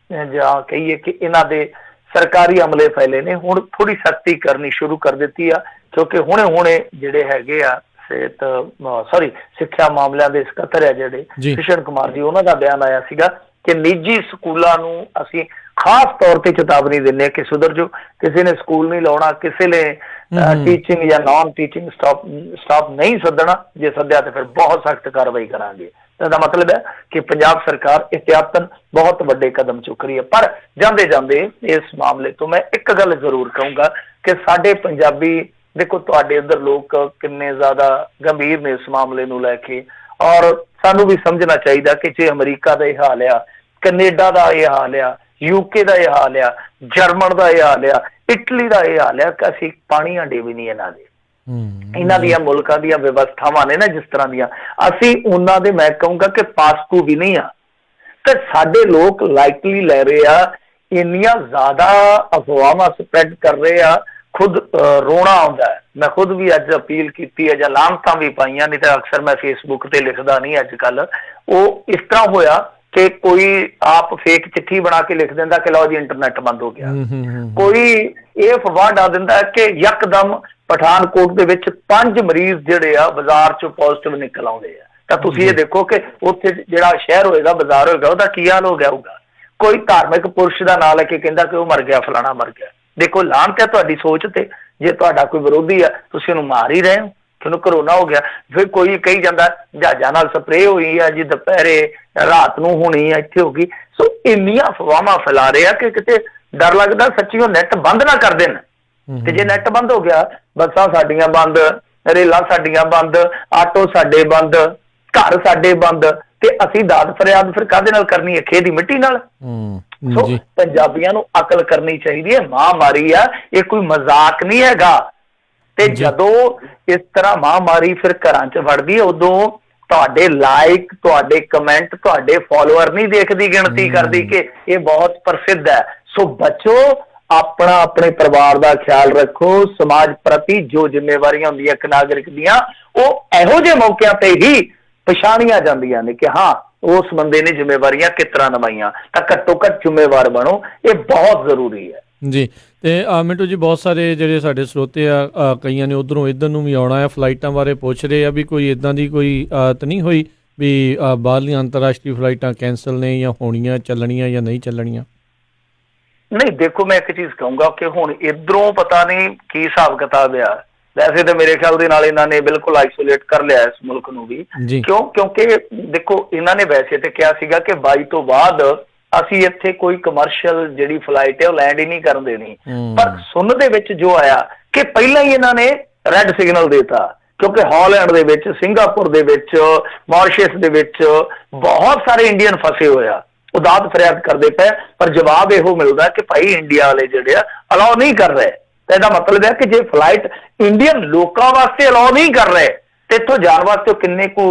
ਜਾਂ ਕਹੀਏ ਕਿ ਇਹਨਾਂ ਦੇ ਸਰਕਾਰੀ ਅਮਲੇ ਫੈਲੇ ਨੇ ਹੁਣ ਥੋੜੀ ਸਖਤੀ ਕਰਨੀ ਸ਼ੁਰੂ ਕਰ ਦਿੱਤੀ ਆ, ਕਿਉਂਕਿ ਹੁਣੇ ਜਿਹੜੇ ਹੈਗੇ ਆ ਸਿੱਖਿਆ ਮਾਮਲਿਆਂ ਦੇ ਸਕੱਤਰ ਹੈ ਜਿਹੜੇ ਕ੍ਰਿਸ਼ਨ ਕੁਮਾਰ ਜੀ, ਉਹਨਾਂ ਦਾ ਬਿਆਨ ਆਇਆ ਸੀਗਾ ਕਿ ਨਿੱਜੀ ਸਕੂਲਾਂ ਨੂੰ ਅਸੀਂ ਖਾਸ ਤੌਰ ਤੇ ਚੇਤਾਵਨੀ ਦਿੰਦੇ ਹਾਂ ਕਿ ਸੁਧਰ ਜੋ, ਕਿਸੇ ਨੇ ਸਕੂਲ ਨਹੀਂ ਲਾਉਣਾ, ਕਿਸੇ ਨੇ ਟੀਚਿੰਗ ਜਾਂ ਨਾਨ ਟੀਚਿੰਗ ਸਟਾਫ ਨਹੀਂ ਸੱਦਣਾ, ਜੇ ਸੱਦਿਆ ਤਾਂ ਫਿਰ ਬਹੁਤ ਸਖਤ ਕਾਰਵਾਈ ਕਰਾਂਗੇ। ਇਹਦਾ ਮਤਲਬ ਹੈ ਕਿ ਪੰਜਾਬ ਸਰਕਾਰ ਇhtiyatan ਬਹੁਤ ਵੱਡੇ ਕਦਮ ਚੁੱਕ ਰਹੀ ਹੈ। ਪਰ ਜਾਂਦੇ ਜਾਂਦੇ ਇਸ ਮਾਮਲੇ ਤੋਂ ਮੈਂ ਇੱਕ ਗੱਲ ਜ਼ਰੂਰ ਕਹੂੰਗਾ ਕਿ ਸਾਡੇ ਪੰਜਾਬੀ ਦੇਖੋ, ਤੁਹਾਡੇ ਉੱਧਰ ਲੋਕ ਕਿੰਨੇ ਜ਼ਿਆਦਾ ਗੰਭੀਰ ਨੇ ਇਸ ਮਾਮਲੇ ਨੂੰ ਲੈ ਕੇ, ਔਰ ਸਾਨੂੰ ਵੀ ਸਮਝਣਾ ਚਾਹੀਦਾ ਕਿ ਜੇ ਅਮਰੀਕਾ ਦਾ ਇਹ ਹਾਲ ਆ, ਕੈਨੇਡਾ ਦਾ ਇਹ ਹਾਲ ਆ, UK ਦਾ ਇਹ ਹਾਲ ਆ, ਜਰਮਨ ਦਾ ਇਹ ਹਾਲ ਆ, ਇਟਲੀ ਦਾ ਇਹ ਹਾਲ ਆ, ਕਿ ਅਸੀਂ ਪਾਣੀ ਹੰਡੇ ਵੀ ਨਹੀਂ ਇਹਨਾਂ ਦੇ। ਇਹਨਾਂ ਦੀਆਂ ਮੁਲਕਾਂ ਦੀਆਂ ਵਿਵਸਥਾਵਾਂ ਨੇ ਨਾ ਜਿਸ ਤਰ੍ਹਾਂ ਦੀਆਂ, ਅਸੀਂ ਉਹਨਾਂ ਦੇ ਮੈਂ ਕਹੂੰਗਾ ਕਿ ਪਾਸਕੂ ਵੀ ਨਹੀਂ ਆ, ਤੇ ਸਾਡੇ ਲੋਕ ਲਾਈਟਲੀ ਲੈ ਰਹੇ ਆ, ਇੰਨੀਆਂ ਜ਼ਿਆਦਾ ਅਫਵਾਹਾਂ ਸਪਰੈਡ ਕਰ ਰਹੇ ਆ, ਖੁਦ ਰੋਣਾ ਆਉਂਦਾ ਹੈ। ਮੈਂ ਖੁਦ ਵੀ ਅੱਜ ਅਪੀਲ ਕੀਤੀ ਹੈ ਜਾਂ ਲਾਮਤਾਂ ਵੀ ਪਾਈਆਂ, ਨਹੀਂ ਤਾਂ ਅਕਸਰ ਮੈਂ ਫੇਸਬੁੱਕ ਤੇ ਲਿਖਦਾ ਨਹੀਂ ਅੱਜ ਕੱਲ। ਉਹ ਇਸ ਤਰ੍ਹਾਂ ਹੋਇਆ ਕਿ ਕੋਈ ਆਪ ਫੇਕ ਚਿੱਠੀ ਬਣਾ ਕੇ ਲਿਖ ਦਿੰਦਾ ਕਿ ਲਓ ਜੀ ਇੰਟਰਨੈਟ ਬੰਦ ਹੋ ਗਿਆ, ਕੋਈ ਇਹ ਅਫਵਾਹ ਡਾ ਦਿੰਦਾ ਕਿ ਯਕਦਮ ਪਠਾਨਕੋਟ ਦੇ ਵਿੱਚ 5 ਮਰੀਜ਼ ਜਿਹੜੇ ਆ ਬਾਜ਼ਾਰ ਚੋਂ ਪੋਜ਼ਿਟਿਵ ਨਿਕਲ ਆਉਂਦੇ ਆ। ਤਾਂ ਤੁਸੀਂ ਇਹ ਦੇਖੋ ਕਿ ਉੱਥੇ ਜਿਹੜਾ ਸ਼ਹਿਰ ਹੋਏਗਾ, ਬਾਜ਼ਾਰ ਹੋਏਗਾ, ਉਹਦਾ ਕੀ ਹਾਲ ਹੋ ਗਿਆ ਹੋਊਗਾ। ਕੋਈ ਧਾਰਮਿਕ ਪੁਰਸ਼ ਦਾ ਨਾਂ ਲੈ ਕੇ ਕਹਿੰਦਾ ਕਿ ਉਹ ਮਰ ਗਿਆ, ਫਲਾਣਾ ਮਰ ਗਿਆ। ਦੇਖੋ ਲਾਹਨਤ ਹੈ ਤੁਹਾਡੀ ਸੋਚ ਤੇ, ਜੇ ਤੁਹਾਡਾ ਕੋਈ ਵਿਰੋਧੀ ਆ ਤੁਸੀਂ ਉਹਨੂੰ ਮਾਰ ਹੀ ਰਹੇ ਹੋ, ਤੁਹਾਨੂੰ ਕਰੋਨਾ ਹੋ ਗਿਆ। ਫਿਰ ਕੋਈ ਕਹੀ ਜਾਂਦਾ ਜਹਾਜ਼ਾਂ ਨਾਲ ਸਪਰੇਅ ਹੋਈ ਆ ਜੀ, ਦੁਪਹਿਰੇ ਰਾਤ ਨੂੰ ਹੋਣੀ ਆ, ਇੱਥੇ ਹੋ ਗਈ। ਸੋ ਇੰਨੀਆਂ ਅਫਵਾਹਾਂ ਫੈਲਾ ਰਹੇ ਆ ਕਿ ਕਿਤੇ ਡਰ ਲੱਗਦਾ ਸੱਚੀ ਉਹ ਨੈਟ ਬੰਦ ਨਾ ਕਰ ਦੇਣ। ਤੇ ਜੇ ਨੈਟ ਬੰਦ ਹੋ ਗਿਆ, ਬੱਸਾਂ ਸਾਡੀਆਂ ਬੰਦ, ਰੇਲਾਂ ਸਾਡੀਆਂ ਬੰਦ, ਆਟੋ ਸਾਡੇ ਬੰਦ, ਘਰ ਸਾਡੇ ਬੰਦ, ਤੇ ਅਸੀਂ ਦਾਦ ਫਰਿਆਦ ਫਿਰ ਕਾਹਦੇ ਨਾਲ ਕਰਨੀ ਹੈ? ਖੇ ਦੀ ਮਿੱਟੀ ਨਾਲ। ਸੋ ਪੰਜਾਬੀਆਂ ਨੂੰ ਅਕਲ ਕਰਨੀ ਚਾਹੀਦੀ ਹੈ, ਮਹਾਂਮਾਰੀ ਆ, ਇਹ ਕੋਈ ਮਜ਼ਾਕ ਨਹੀਂ ਹੈਗਾ। ਤੇ ਜਦੋਂ ਇਸ ਤਰ੍ਹਾਂ ਮਹਾਂਮਾਰੀ ਫਿਰ ਘਰਾਂ 'ਚ ਵੜਦੀ ਹੈ, ਉਦੋਂ ਤੁਹਾਡੇ ਲਾਈਕ, ਤੁਹਾਡੇ ਕਮੈਂਟ, ਤੁਹਾਡੇ ਫਾਲੋਅਰ ਨਹੀਂ ਦੇਖਦੀ, ਗਿਣਤੀ ਕਰਦੀ ਕਿ ਇਹ ਬਹੁਤ ਪ੍ਰਸਿੱਧ ਹੈ। ਸੋ ਬਚੋ, ਆਪਣਾ ਆਪਣੇ ਪਰਿਵਾਰ ਦਾ ਖਿਆਲ ਰੱਖੋ। ਸਮਾਜ ਪ੍ਰਤੀ ਜੋ ਜ਼ਿੰਮੇਵਾਰੀਆਂ ਹੁੰਦੀਆਂ ਇੱਕ ਨਾਗਰਿਕ ਦੀਆਂ, ਉਹ ਇਹੋ ਜਿਹੇ ਮੌਕਿਆਂ ਤੇ ਹੀ ਪਛਾਣੀਆਂ ਜਾਂਦੀਆਂ ਨੇ ਕਿ ਹਾਂ ਉਸ ਬੰਦੇ ਨੇ ਜ਼ਿੰਮੇਵਾਰੀਆਂ ਕਿਸ ਤਰ੍ਹਾਂ ਨਿਭਾਈਆਂ। ਤਾਂ ਘੱਟੋ ਘੱਟ ਜ਼ਿੰਮੇਵਾਰ ਬਣੋ, ਇਹ ਬਹੁਤ ਜ਼ਰੂਰੀ ਹੈ ਜੀ। ਤੇ ਮਿੰਟੂ ਜੀ, ਬਹੁਤ ਸਾਰੇ ਜਿਹੜੇ ਸਾਡੇ ਸਰੋਤੇ ਆ, ਕਈਆਂ ਨੇ ਉੱਧਰੋਂ ਇੱਧਰ ਨੂੰ ਵੀ ਆਉਣਾ ਹੈ, ਫਲਾਈਟਾਂ ਬਾਰੇ ਪੁੱਛ ਰਹੇ ਆ ਵੀ ਕੋਈ ਇੱਦਾਂ ਦੀ ਕੋਈ ਤਾਂ ਨਹੀਂ ਹੋਈ ਵੀ ਬਾਹਰਲੀਆਂ ਅੰਤਰਰਾਸ਼ਟਰੀ ਫਲਾਈਟਾਂ ਕੈਂਸਲ ਨੇ ਜਾਂ ਹੋਣੀਆਂ, ਚੱਲਣੀਆਂ ਜਾਂ ਨਹੀਂ ਚੱਲਣੀਆਂ? ਨਹੀਂ, ਦੇਖੋ ਮੈਂ ਇੱਕ ਚੀਜ਼ ਕਹੂੰਗਾ ਕਿ ਹੁਣ ਇੱਧਰੋਂ ਪਤਾ ਨਹੀਂ ਕੀ ਹਿਸਾਬ ਕਿਤਾਬ ਆ। ਵੈਸੇ ਤਾਂ ਮੇਰੇ ਖਿਆਲ ਦੇ ਨਾਲ ਇਹਨਾਂ ਨੇ ਬਿਲਕੁਲ ਆਈਸੋਲੇਟ ਕਰ ਲਿਆ ਇਸ ਮੁਲਕ ਨੂੰ ਵੀ। ਕਿਉਂਕਿ ਦੇਖੋ ਇਹਨਾਂ ਨੇ ਵੈਸੇ ਤੇ ਕਿਹਾ ਸੀਗਾ ਕਿ 22 ਤੋਂ ਬਾਅਦ ਅਸੀਂ ਇੱਥੇ ਕੋਈ ਕਮਰਸ਼ੀਅਲ ਜਿਹੜੀ ਫਲਾਈਟ ਹੈ ਉਹ ਲੈਂਡ ਹੀ ਨਹੀਂ ਕਰਨ ਦੇਣੀ। ਪਰ ਸੁਣਨ ਦੇ ਵਿੱਚ ਜੋ ਆਇਆ ਕਿ ਪਹਿਲਾਂ ਹੀ ਇਹਨਾਂ ਨੇ ਰੈੱਡ ਸਿਗਨਲ ਦੇਤਾ, ਕਿਉਂਕਿ ਹਾਲੈਂਡ ਦੇ ਵਿੱਚ, ਸਿੰਗਾਪੁਰ ਦੇ ਵਿੱਚ, ਮਾਰੀਸ਼ਸ ਦੇ ਵਿੱਚ ਬਹੁਤ ਸਾਰੇ ਇੰਡੀਅਨ ਫਸੇ ਹੋਏ ਆ, ਉਹ ਦਾਦ ਫਰਿਆਦ ਕਰਦੇ ਪਏ। ਪਰ ਜਵਾਬ ਇਹੋ ਮਿਲਦਾ ਕਿ ਭਾਈ ਇੰਡੀਆ ਵਾਲੇ ਜਿਹੜੇ ਆ ਅਲਾਓ ਨਹੀਂ ਕਰ ਰਹੇ। ਤਾਂ ਇਹਦਾ ਮਤਲਬ ਹੈ ਕਿ ਜੇ ਫਲਾਈਟ ਇੰਡੀਅਨ ਲੋਕਾਂ ਵਾਸਤੇ ਅਲਾਓ ਨਹੀਂ ਕਰ ਰਹੇ ਤੇ ਇੱਥੋਂ ਜਾਣ ਵਾਸਤੇ ਉਹ ਕਿੰਨੇ ਕੁ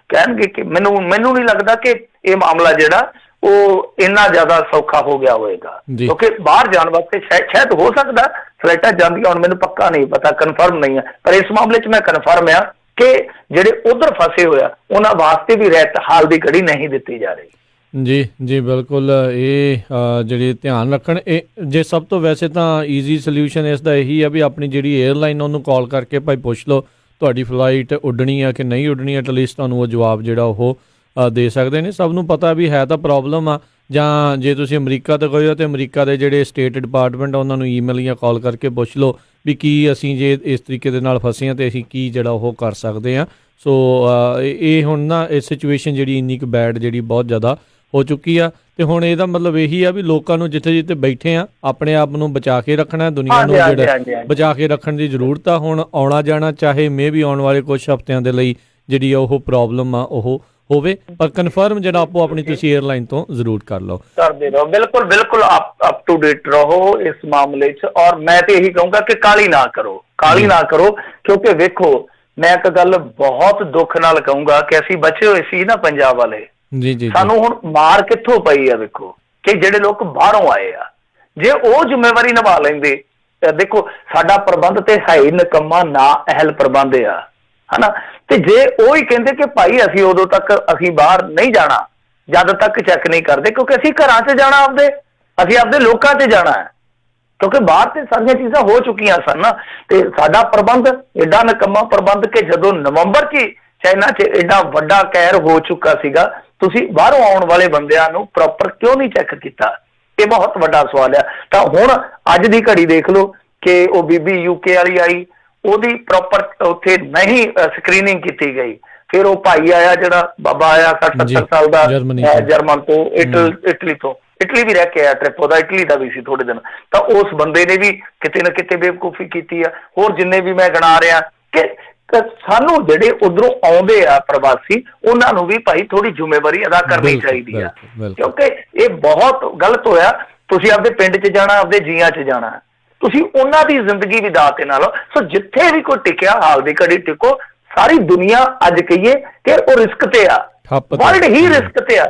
ਕਹਿਣਗੇ ਕਿ ਮੈਨੂੰ ਨਹੀਂ ਲੱਗਦਾ ਕਿ ਇਹ ਮਾਮਲਾ ਜਿਹੜਾ ਉਹ ਇੰਨਾ ਜ਼ਿਆਦਾ ਸੌਖਾ ਹੋ ਗਿਆ ਹੋਏਗਾ। ਕਿਉਂਕਿ ਬਾਹਰ ਜਾਣ ਵਾਸਤੇ ਸ਼ਾਇਦ ਹੋ ਸਕਦਾ ਫਲਾਈਟਾਂ ਜਾਂਦੀਆਂ, ਹੁਣ ਮੈਨੂੰ ਪੱਕਾ ਨਹੀਂ ਪਤਾ, ਕਨਫਰਮ ਨਹੀਂ ਹੈ, ਪਰ ਇਸ ਮਾਮਲੇ 'ਚ ਮੈਂ ਕਨਫਰਮ ਆ ਕਿ ਜਿਹੜੇ ਉਧਰ ਫਸੇ ਹੋਇਆ ਉਹਨਾਂ ਵਾਸਤੇ ਵੀ ਰਹਿਤ ਹਾਲ ਦੀ ਘੜੀ ਨਹੀਂ ਦਿੱਤੀ ਜਾ ਰਹੀ। ਜੀ ਬਿਲਕੁਲ, ਇਹ ਜਿਹੜੇ ਧਿਆਨ ਰੱਖਣ। ਇਹ ਜੇ ਸਭ ਤੋਂ ਵੈਸੇ ਤਾਂ ਈਜ਼ੀ ਸੋਲਿਊਸ਼ਨ ਇਸ ਦਾ ਇਹੀ ਆ ਵੀ ਆਪਣੀ ਜਿਹੜੀ ਏਅਰਲਾਈਨ ਉਹਨੂੰ ਕਾਲ ਕਰਕੇ ਭਾਈ ਪੁੱਛ ਲਓ ਤੁਹਾਡੀ ਫਲਾਈਟ ਉੱਡਣੀ ਆ ਕਿ ਨਹੀਂ ਉੱਡਣੀ, ਐਟਲੀਸਟ ਤੁਹਾਨੂੰ ਉਹ ਜਵਾਬ ਜਿਹੜਾ ਉਹ ਦੇ ਸਕਦੇ ਨੇ। ਸਭ ਨੂੰ ਪਤਾ ਵੀ ਹੈ ਤਾਂ ਪ੍ਰੋਬਲਮ ਆ, ਜਾਂ ਜੇ ਤੁਸੀਂ ਅਮਰੀਕਾ ਤੋਂ ਗਏ ਹੋ ਤਾਂ ਅਮਰੀਕਾ ਦੇ ਜਿਹੜੇ ਸਟੇਟ ਡਿਪਾਰਟਮੈਂਟ ਆ ਉਹਨਾਂ ਨੂੰ ਈਮੇਲ ਜਾਂ ਕਾਲ ਕਰਕੇ ਪੁੱਛ ਲਓ ਵੀ ਕੀ ਅਸੀਂ ਜੇ ਇਸ ਤਰੀਕੇ ਦੇ ਨਾਲ ਫਸੇ ਹਾਂ ਤਾਂ ਅਸੀਂ ਕੀ ਜਿਹੜਾ ਉਹ ਕਰ ਸਕਦੇ ਹਾਂ। ਸੋ ਇਹ ਹੁਣ ਨਾ ਇਹ ਸਿਚੁਏਸ਼ਨ ਜਿਹੜੀ ਇੰਨੀ ਕੁ ਬੈਡ ਜਿਹੜੀ ਬਹੁਤ ਜ਼ਿਆਦਾ ਹੋ ਚੁੱਕੀ ਆ, ਤੇ ਹੁਣ ਇਹਦਾ ਮਤਲਬ ਇਹੀ ਆ ਵੀ ਲੋਕਾਂ ਨੂੰ ਜਿੱਥੇ ਜਿੱਥੇ ਬੈਠੇ ਆ ਆਪਣੇ ਆਪ ਨੂੰ ਬਚਾ ਕੇ ਰੱਖਣਾ, ਦੁਨੀਆ ਨੂੰ ਜਿਹੜਾ ਬਚਾ ਕੇ ਰੱਖਣ ਦੀ ਜ਼ਰੂਰਤ ਆ। ਹੁਣ ਆਉਣਾ ਜਾਣਾ ਚਾਹੇ ਮੇ ਵੀ ਆਉਣ ਵਾਲੇ ਕੁਝ ਹਫ਼ਤਿਆਂ ਦੇ ਲਈ ਜਿਹੜੀ ਆ ਉਹ ਪ੍ਰੋਬਲਮ ਆ ਉਹ ਹੋਵੇ, ਪਰ ਕਨਫਰਮ ਜਿਹੜਾ ਆਪੋ ਆਪਣੀ ਤੁਸੀਂ 에ਅਰਲਾਈਨ ਤੋਂ ਜ਼ਰੂਰ ਕਰ ਲਓ, ਕਰਦੇ ਰਹੋ। ਬਿਲਕੁਲ ਬਿਲਕੁਲ ਅਪ ਟੂ ਡੇਟ ਰਹੋ ਇਸ ਮਾਮਲੇ 'ਚ। ਔਰ ਮੈਂ ਤੇ ਇਹੀ ਕਹੂੰਗਾ ਕਿ ਕਾਹਲੀ ਨਾ ਕਰੋ, ਕਾਹਲੀ ਨਾ ਕਰੋ, ਕਿਉਂਕਿ ਵੇਖੋ ਮੈਂ ਇੱਕ ਗੱਲ ਬਹੁਤ ਦੁੱਖ ਨਾਲ ਕਹੂੰਗਾ ਕਿ ਅਸੀਂ ਬਚੇ ਹੋਏ ਸੀ ਨਾ ਪੰਜਾਬ ਵਾਲੇ, ਜੀ ਜੀ, ਸਾਨੂੰ ਹੁਣ ਮਾਰ ਕਿੱਥੋਂ ਪਈ ਆ ਵੇਖੋ, ਕਿ ਜਿਹੜੇ ਲੋਕ ਬਾਹਰੋਂ ਆਏ ਆ, ਜੇ ਉਹ ਜ਼ਿੰਮੇਵਾਰੀ ਨਿਭਾ ਲੈਂਦੇ। ਦੇਖੋ ਸਾਡਾ ਪ੍ਰਬੰਧ ਤੇ ਹੈ ਹੀ ਨਿਕੰਮਾ, ਨਾ ਅਹਿਲ ਪ੍ਰਬੰਧ ਆ, ਹਨਾ। ਤੇ ਜੇ ਉਹ ਹੀ ਕਹਿੰਦੇ ਕਿ ਭਾਈ ਅਸੀਂ ਉਦੋਂ ਤੱਕ ਅਸੀਂ ਬਾਹਰ ਨਹੀਂ ਜਾਣਾ ਜਦ ਤੱਕ ਚੈੱਕ ਨਹੀਂ ਕਰਦੇ, ਕਿਉਂਕਿ ਅਸੀਂ ਘਰਾਂ 'ਚ ਜਾਣਾ, ਅਸੀਂ ਆਪਦੇ ਲੋਕਾਂ 'ਚ ਜਾਣਾ ਹੈ, ਕਿਉਂਕਿ ਬਾਹਰ ਤੇ ਸਾਰੀਆਂ ਚੀਜ਼ਾਂ ਹੋ ਚੁੱਕੀਆਂ ਸਨ ਨਾ। ਤੇ ਸਾਡਾ ਪ੍ਰਬੰਧ ਐਡਾ ਨਿਕੰਮਾ ਪ੍ਰਬੰਧ ਕਿ ਜਦੋਂ ਨਵੰਬਰ 'ਚ ਚਾਈਨਾ 'ਚ ਐਡਾ ਵੱਡਾ ਕਹਿਰ ਹੋ ਚੁੱਕਾ ਸੀਗਾ, ਤੁਸੀਂ ਬਾਹਰੋਂ ਆਉਣ ਵਾਲੇ ਬੰਦਿਆਂ ਨੂੰ ਪ੍ਰੋਪਰ ਕਿਉਂ ਨਹੀਂ ਚੈੱਕ ਕੀਤਾ? ਇਹ ਬਹੁਤ ਵੱਡਾ ਸਵਾਲ ਆ। ਤਾਂ ਹੁਣ ਅੱਜ ਦੀ ਘੜੀ ਦੇਖ ਲਓ ਕਿ ਉਹ ਬੀਬੀ UK ਵਾਲੀ ਆਈ, ਉਹਦੀ ਪ੍ਰੋਪਰ ਉੱਥੇ ਨਹੀਂ ਸਕਰੀਨਿੰਗ ਕੀਤੀ ਗਈ। ਫਿਰ ਉਹ ਭਾਈ ਆਇਆ ਜਿਹੜਾ ਬਾਬਾ ਆਇਆ 60-70 ਸਾਲ ਦਾ ਜਰਮਨ ਤੋਂ, ਇਟਲੀ ਵੀ ਰਹਿ ਕੇ ਆਇਆ, ਟ੍ਰਿਪ ਉਹਦਾ ਇਟਲੀ ਦਾ ਵੀ ਸੀ ਥੋੜੇ ਦਿਨ। ਤਾਂ ਉਸ ਬੰਦੇ ਨੇ ਵੀ ਕਿਤੇ ਨਾ ਕਿਤੇ ਬੇਵਕੂਫੀ ਕੀਤੀ ਆ। ਹੋਰ ਜਿੰਨੇ ਵੀ ਮੈਂ ਗਿਣਾ ਰਿਹਾ ਕਿ ਸਾਨੂੰ ਜਿਹੜੇ ਉਧਰੋਂ ਆਉਂਦੇ ਆ ਪ੍ਰਵਾਸੀ, ਉਹਨਾਂ ਨੂੰ ਵੀ ਭਾਈ ਥੋੜੀ ਜ਼ਿੰਮੇਵਾਰੀ ਅਦਾ ਕਰਨੀ ਚਾਹੀਦੀ ਆ, ਕਿਉਂਕਿ ਇਹ ਬਹੁਤ ਗਲਤ ਹੋਇਆ। ਤੁਸੀਂ ਆਪਦੇ ਪਿੰਡ 'ਚ ਜਾਣਾ, ਆਪਦੇ ਜੀਆਂ 'ਚ ਜਾਣਾ, ਤੁਸੀਂ ਉਹਨਾਂ ਦੀ ਜ਼ਿੰਦਗੀ ਵੀ ਦਾਅ ਤੇ ਨਾ ਲਾਓ। ਸੋ ਜਿੱਥੇ ਵੀ ਕੋਈ ਟਿਕਿਆ ਹਾਲ ਦੀ ਘੜੀ ਟਿਕੋ। ਸਾਰੀ ਦੁਨੀਆ ਅੱਜ ਕਹੀਏ ਕਿ ਉਹ ਰਿਸਕ ਤੇ ਆ, ਵਰਲਡ ਹੀ ਰਿਸਕ ਤੇ ਆ,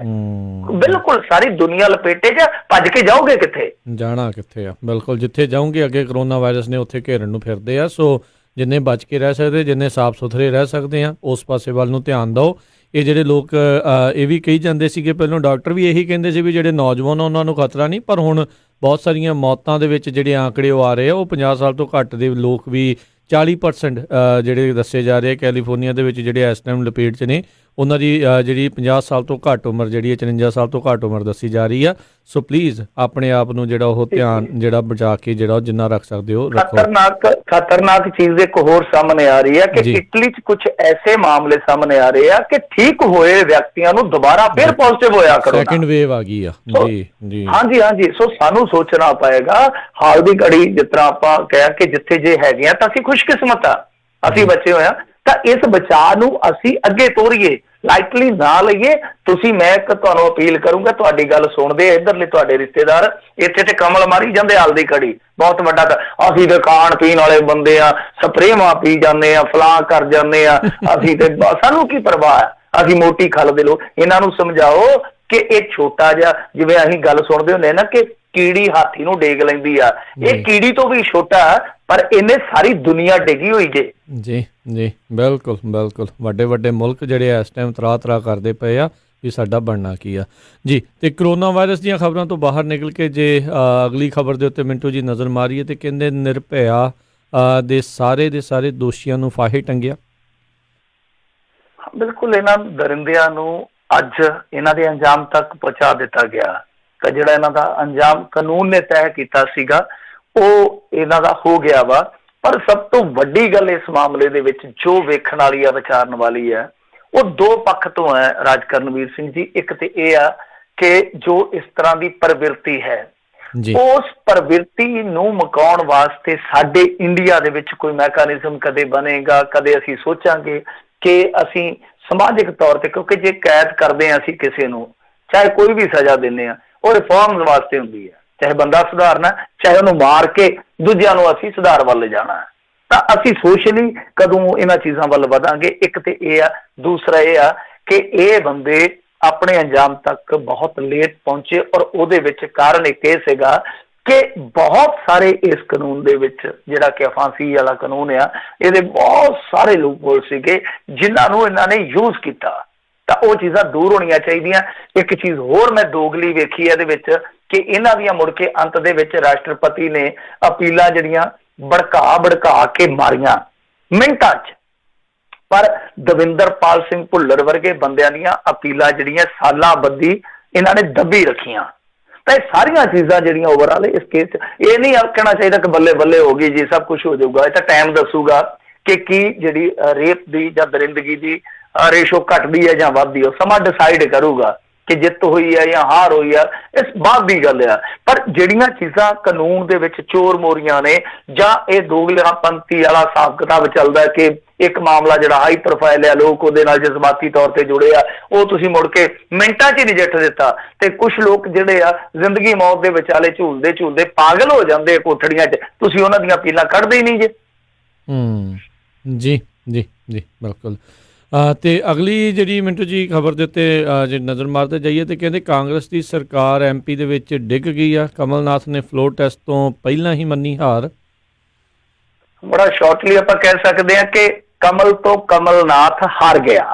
ਬਿਲਕੁਲ ਸਾਰੀ ਦੁਨੀਆ ਲਪੇਟੇ 'ਚ। ਭੱਜ ਕੇ ਜਾਓਗੇ ਕਿੱਥੇ? ਜਾਣਾ ਕਿੱਥੇ ਆ? ਬਿਲਕੁਲ ਜਿੱਥੇ ਜਾਓਗੇ ਅੱਗੇ ਕਰੋਨਾ ਵਾਇਰਸ ਨੇ ਉੱਥੇ ਘੇਰਨ ਨੂੰ ਫਿਰਦੇ ਆ। ਸੋ ਜਿੰਨੇ ਬਚ ਕੇ ਰਹਿ ਸਕਦੇ, ਜਿੰਨੇ ਸਾਫ਼ ਸੁਥਰੇ ਰਹਿ ਸਕਦੇ ਆ, ਉਸ ਪਾਸੇ ਵੱਲ ਨੂੰ ਧਿਆਨ ਦਿਓ। ਇਹ ਜਿਹੜੇ ਲੋਕ ਇਹ ਵੀ ਕਹੀ ਜਾਂਦੇ ਸੀਗੇ, ਪਹਿਲਾਂ ਡਾਕਟਰ ਵੀ ਇਹੀ ਕਹਿੰਦੇ ਸੀ ਵੀ ਜਿਹੜੇ ਨੌਜਵਾਨ ਉਹਨਾਂ ਨੂੰ ਖਤਰਾ ਨਹੀਂ, ਪਰ ਹੁਣ ਬਹੁਤ ਸਾਰੀਆਂ ਮੌਤਾਂ ਦੇ ਵਿੱਚ ਜਿਹੜੇ ਆંકੜੇ ਉਹ ਆ ਰਹੇ ਆ, ਉਹ 50 ਸਾਲ ਤੋਂ ਘੱਟ ਦੇ ਲੋਕ ਵੀ 40% ਜਿਹੜੇ ਦੱਸੇ ਜਾ ਰਹੇ ਆ ਕੈਲੀਫੋਰਨੀਆ ਦੇ ਵਿੱਚ, ਜਿਹੜੇ ਇਸ ਟਾਈਮ ਲਪੇਟ 'ਚ ਨੇ, ਉਹਨਾਂ ਦੀ ਜਿਹੜੀ 50 ਸਾਲ ਤੋਂ ਘੱਟ ਉਮਰ ਜਿਹੜੀ ਹੈ 54 ਸਾਲ ਤੋਂ ਘੱਟ ਉਮਰ ਦੱਸੀ ਜਾ ਰਹੀ ਆ। ਸੋ ਪਲੀਜ਼ ਆਪਣੇ ਆਪ ਨੂੰ ਜਿਹੜਾ ਉਹ ਧਿਆਨ ਜਿਹੜਾ ਬਚਾ ਕੇ ਜਿਹੜਾ ਉਹ ਜਿੰਨਾ ਰੱਖ ਸਕਦੇ ਹੋ ਰੱਖੋ। ਖਤਰਨਾਕ ਚੀਜ਼ ਇੱਕ ਹੋਰ ਸਾਹਮਣੇ ਆ ਰਹੀ ਹੈ ਕਿ ਇਟਲੀ 'ਚ ਕੁਝ ਐਸੇ ਮਾਮਲੇ ਸਾਹਮਣੇ ਆ ਰਹੇ ਆ ਕਿ ਠੀਕ ਹੋਏ ਵਿਅਕਤੀਆਂ ਨੂੰ ਦੁਬਾਰਾ ਫਿਰ ਪੋਜ਼ਿਟਿਵ ਹੋਇਆ ਕਰੋ, ਸੈਕਿੰਡ ਵੇਵ ਆ ਗਈ ਆ। ਜੀ ਜੀ, ਹਾਂਜੀ। ਸੋ ਸਾਨੂੰ ਸੋਚਣਾ ਪਏਗਾ ਹਾਲ ਦੀ ਘੜੀ, ਜਿਸ ਤਰ੍ਹਾਂ ਆਪਾਂ ਕਿਹਾ ਕਿ ਜਿੱਥੇ ਜੇ ਹੈਗੇ ਆ ਤਾਂ ਅਸੀਂ ਖੁਸ਼ਕਿਸਮਤ ਆ, ਅਸੀਂ ਬਚੇ ਹੋਏ ਆ, ਤਾਂ ਇਸ ਬਚਾਅ ਨੂੰ ਅਸੀਂ ਅੱਗੇ ਤੋਰੀਏ, ਲਾਈਟਲੀ ਨਾ ਲਈਏ। ਤੁਸੀਂ, ਮੈਂ ਇੱਕ ਤੁਹਾਨੂੰ ਅਪੀਲ ਕਰੂੰਗਾ, ਤੁਹਾਡੀ ਗੱਲ ਸੁਣਦੇ ਇੱਧਰਲੇ ਤੁਹਾਡੇ ਰਿਸ਼ਤੇਦਾਰ ਇੱਥੇ ਤੇ ਕਮਲ ਮਾਰੀ ਜਾਂਦੇ ਹਾਲ ਦੀ ਘੜੀ, ਬਹੁਤ ਵੱਡਾ। ਅਸੀਂ ਤੇ ਖਾਣ ਪੀਣ ਵਾਲੇ ਬੰਦੇ ਆ, ਸਪਰੇਵਾਂ ਪੀ ਜਾਂਦੇ ਆ, ਫਲਾਂ ਕਰ ਜਾਂਦੇ ਆ, ਅਸੀਂ ਤੇ ਸਾਨੂੰ ਕੀ ਪਰਵਾਹ ਆ, ਅਸੀਂ ਮੋਟੀ ਖਲ ਦੇ ਲੋਕ। ਇਹਨਾਂ ਨੂੰ ਸਮਝਾਓ ਕਿ ਇਹ ਛੋਟਾ ਜਿਹਾ, ਜਿਵੇਂ ਅਸੀਂ ਗੱਲ ਸੁਣਦੇ ਹੁੰਦੇ ਨਾ ਕਿ ਕੀੜੀ ਹਾਥੀ ਨੂੰ ਡੇਗ ਲੈਂਦੀ ਆ, ਇਹ ਕੀੜੀ ਤੋਂ ਵੀ ਛੋਟਾ, ਪਰ ਇਹਨੇ ਸਾਰੀ ਦੁਨੀਆ ਡੇਗੀ ਹੋਈ ਜੇ। ਜੀ ਜੀ, ਬਿਲਕੁਲ ਬਿਲਕੁਲ। ਵੱਡੇ ਵੱਡੇ ਮੁਲਕ ਜਿਹੜੇ ਇਸ ਟਾਈਮ ਤਰਾ ਕਰਦੇ ਪਏ ਆ ਵੀ ਸਾਡਾ ਬਣਨਾ ਕੀ ਆ ਜੀ। ਤੇ ਕਰੋਨਾ ਵਾਇਰਸ ਦੀਆਂ ਖਬਰਾਂ ਤੋਂ ਬਾਹਰ ਨਿਕਲ ਕੇ ਜੇ ਅਗਲੀ ਖਬਰ ਦੇ ਉੱਤੇ ਮਿੰਟੂ ਜੀ ਨਜ਼ਰ ਮਾਰੀਏ ਤੇ ਕਹਿੰਦੇ ਨਿਰਭਇਆ ਦੇ ਸਾਰੇ ਦੋਸ਼ੀਆਂ ਨੂੰ ਫਾਹੇ ਟੰਗਿਆ। ਬਿਲਕੁਲ, ਇਹਨਾਂ ਦਰਿੰਦਿਆਂ ਨੂੰ ਅੱਜ ਇਹਨਾਂ ਦੇ ਅੰਜਾਮ ਤੱਕ ਪਹੁੰਚਾ ਦਿੱਤਾ ਗਿਆ। ਤਾਂ ਜਿਹੜਾ ਇਹਨਾਂ ਦਾ ਅੰਜਾਮ ਕਾਨੂੰਨ ਨੇ ਤੈਅ ਕੀਤਾ ਸੀਗਾ ਉਹ ਇਹਨਾਂ ਦਾ ਹੋ ਗਿਆ ਵਾ। ਪਰ ਸਭ ਤੋਂ ਵੱਡੀ ਗੱਲ ਇਸ ਮਾਮਲੇ ਦੇ ਵਿੱਚ ਜੋ ਵੇਖਣ ਵਾਲੀ ਆ, ਵਿਚਾਰਨ ਵਾਲੀ ਹੈ, ਉਹ ਦੋ ਪੱਖ ਤੋਂ ਹੈ ਰਾਜ ਕਰਨਵੀਰ ਸਿੰਘ ਜੀ। ਇੱਕ ਤੇ ਇਹ ਆ ਕਿ ਜੋ ਇਸ ਤਰ੍ਹਾਂ ਦੀ ਪ੍ਰਵਿਰਤੀ ਹੈ, ਉਸ ਪ੍ਰਵਿਰਤੀ ਨੂੰ ਮੁਕਾਉਣ ਵਾਸਤੇ ਸਾਡੇ ਇੰਡੀਆ ਦੇ ਵਿੱਚ ਕੋਈ ਮੈਕੈਨਿਜ਼ਮ ਕਦੇ ਬਣੇਗਾ, ਕਦੇ ਅਸੀਂ ਸੋਚਾਂਗੇ ਕਿ ਅਸੀਂ ਸਮਾਜਿਕ ਤੌਰ ਤੇ, ਕਿਉਂਕਿ ਜੇ ਕੈਦ ਕਰਦੇ ਹਾਂ ਅਸੀਂ ਕਿਸੇ ਨੂੰ, ਚਾਹੇ ਕੋਈ ਵੀ ਸਜ਼ਾ ਦਿੰਦੇ ਹਾਂ, ਉਹ ਰਿਫਾਰਮਸ ਵਾਸਤੇ ਹੁੰਦੀ ਹੈ, ਚਾਹੇ ਬੰਦਾ ਸੁਧਾਰਨਾ, ਚਾਹੇ ਉਹਨੂੰ ਮਾਰ ਕੇ ਦੂਜਿਆਂ ਨੂੰ ਅਸੀਂ ਸੁਧਾਰ ਵੱਲ ਜਾਣਾ। ਤਾਂ ਅਸੀਂ ਸੋਸ਼ਲੀ ਕਦੋਂ ਇਹਨਾਂ ਚੀਜ਼ਾਂ ਵੱਲ ਵਧਾਂਗੇ? ਇੱਕ ਤੇ ਇਹ ਆ, ਦੂਸਰਾ ਇਹ ਆ ਕਿ ਇਹ ਬੰਦੇ ਆਪਣੇ ਅੰਜਾਮ ਤੱਕ ਬਹੁਤ ਲੇਟ ਪਹੁੰਚੇ, ਔਰ ਉਹਦੇ ਵਿੱਚ ਕਾਰਨ ਇੱਕ ਇਹ ਸੀਗਾ ਕਿ ਬਹੁਤ ਸਾਰੇ ਇਸ ਕਾਨੂੰਨ ਦੇ ਵਿੱਚ, ਜਿਹੜਾ ਕਿ ਫਾਂਸੀ ਵਾਲਾ ਕਾਨੂੰਨ ਆ, ਇਹਦੇ ਬਹੁਤ ਸਾਰੇ ਲੂਪਹੋਲ ਸੀਗੇ ਜਿਨ੍ਹਾਂ ਨੂੰ ਇਹਨਾਂ ਨੇ ਯੂਜ਼ ਕੀਤਾ। ਤਾਂ ਉਹ ਚੀਜ਼ਾਂ ਦੂਰ ਹੋਣੀਆਂ ਚਾਹੀਦੀਆਂ। ਇੱਕ ਚੀਜ਼ ਹੋਰ ਮੈਂ ਦੋਗਲੀ ਵੇਖੀ ਇਹਦੇ ਵਿੱਚ ਕਿ ਇਹਨਾਂ ਦੀਆਂ ਮੁੜ ਕੇ ਅੰਤ ਦੇ ਵਿੱਚ ਰਾਸ਼ਟਰਪਤੀ ਨੇ ਅਪੀਲਾਂ ਜਿਹੜੀਆਂ ਭੜਕਾ ਕੇ ਮਾਰੀਆਂ ਮਿੰਟਾਂ 'ਚ, ਪਰ ਦਵਿੰਦਰਪਾਲ ਸਿੰਘ ਭੁੱਲਰ ਵਰਗੇ ਬੰਦਿਆਂ ਦੀਆਂ ਅਪੀਲਾਂ ਜਿਹੜੀਆਂ ਸਾਲਾਂ ਬੱਧੀ ਇਹਨਾਂ ਨੇ ਦੱਬੀ ਰੱਖੀਆਂ। ਤਾਂ ਇਹ ਸਾਰੀਆਂ ਚੀਜ਼ਾਂ ਜਿਹੜੀਆਂ ਓਵਰਆਲ ਇਸ ਕੇਸ 'ਚ, ਇਹ ਨਹੀਂ ਕਹਿਣਾ ਚਾਹੀਦਾ ਕਿ ਬੱਲੇ ਬੱਲੇ ਹੋ ਗਈ ਜੀ, ਸਭ ਕੁਛ ਹੋ ਜਾਊਗਾ। ਇਹ ਤਾਂ ਟਾਈਮ ਦੱਸੂਗਾ ਕਿ ਕੀ ਜਿਹੜੀ ਰੇਪ ਦੀ ਜਾਂ ਦਰਿੰਦਗੀ ਦੀ ਰੇਸ਼ੋ ਘਟਦੀ ਹੈ ਜਾਂ ਵੱਧਦੀ ਹੈ, ਸਮਾਂ ਡਿਸਾਈਡ ਕਰੂਗਾ। ਕਿ ਜਿੱਤ ਹੋਈ ਆ ਜਾਂ ਹਾਰ ਹੋਈ ਆ, ਇਸ ਬਾਅਦ ਦੀ ਗੱਲ ਆ। ਪਰ ਜਿਹੜੀਆਂ ਚੀਜ਼ਾਂ ਕਾਨੂੰਨ ਦੇ ਵਿੱਚ ਚੋਰ ਮੋਰੀਆਂ ਨੇ, ਜਾਂ ਇਹ ਦੋਗਲਾਪੰਥੀ ਵਾਲਾ ਹਿਸਾਬ ਕਿਤਾਬ ਚੱਲਦਾ ਕਿ ਇੱਕ ਮਾਮਲਾ ਜਿਹੜਾ ਹਾਈ ਪ੍ਰੋਫਾਈਲ ਆ, ਲੋਕ ਉਹਦੇ ਨਾਲ ਜਜ਼ਬਾਤੀ ਤੌਰ ਤੇ ਜੁੜੇ ਆ, ਉਹ ਤੁਸੀਂ ਮੁੜ ਕੇ ਮਿੰਟਾਂ 'ਚ ਹੀ ਨਜਿੱਠ ਦਿੱਤਾ। ਤੇ ਕੁਝ ਲੋਕ ਜਿਹੜੇ ਆ ਜ਼ਿੰਦਗੀ ਮੌਤ ਦੇ ਵਿਚਾਲੇ ਝੂਲਦੇ ਝੂਲਦੇ ਪਾਗਲ ਹੋ ਜਾਂਦੇ ਆ ਕੋਠੜੀਆਂ 'ਚ, ਤੁਸੀਂ ਉਹਨਾਂ ਦੀਆਂ ਅਪੀਲਾਂ ਕੱਢਦੇ ਹੀ ਨਹੀਂ ਜੇ। ਜੀ ਜੀ ਜੀ ਬਿਲਕੁਲ। ਤੇ ਅਗਲੀ ਜਿਹੜੀ ਮਿੰਟੂ ਜੀ ਖਬਰ ਦੇ ਉੱਤੇ ਜੇ ਨਜ਼ਰ ਮਾਰਦੇ ਜਾਈਏ ਤੇ ਕਹਿੰਦੇ ਕਾਂਗਰਸ ਦੀ ਸਰਕਾਰ MP ਦੇ ਵਿੱਚ ਡਿੱਗ ਗਈ ਆ। ਕਮਲਨਾਥ ਨੇ ਫਲੋਰ ਟੈਸਟ ਤੋਂ ਪਹਿਲਾਂ ਹੀ ਮੰਨੀ ਹਾਰ। ਬੜਾ ਸ਼ਾਰਟਲੀ ਆਪਾਂ ਕਹਿ ਸਕਦੇ ਹਾਂ ਕਿ ਕਮਲ ਤੋਂ ਕਮਲਨਾਥ ਹਾਰ ਗਿਆ।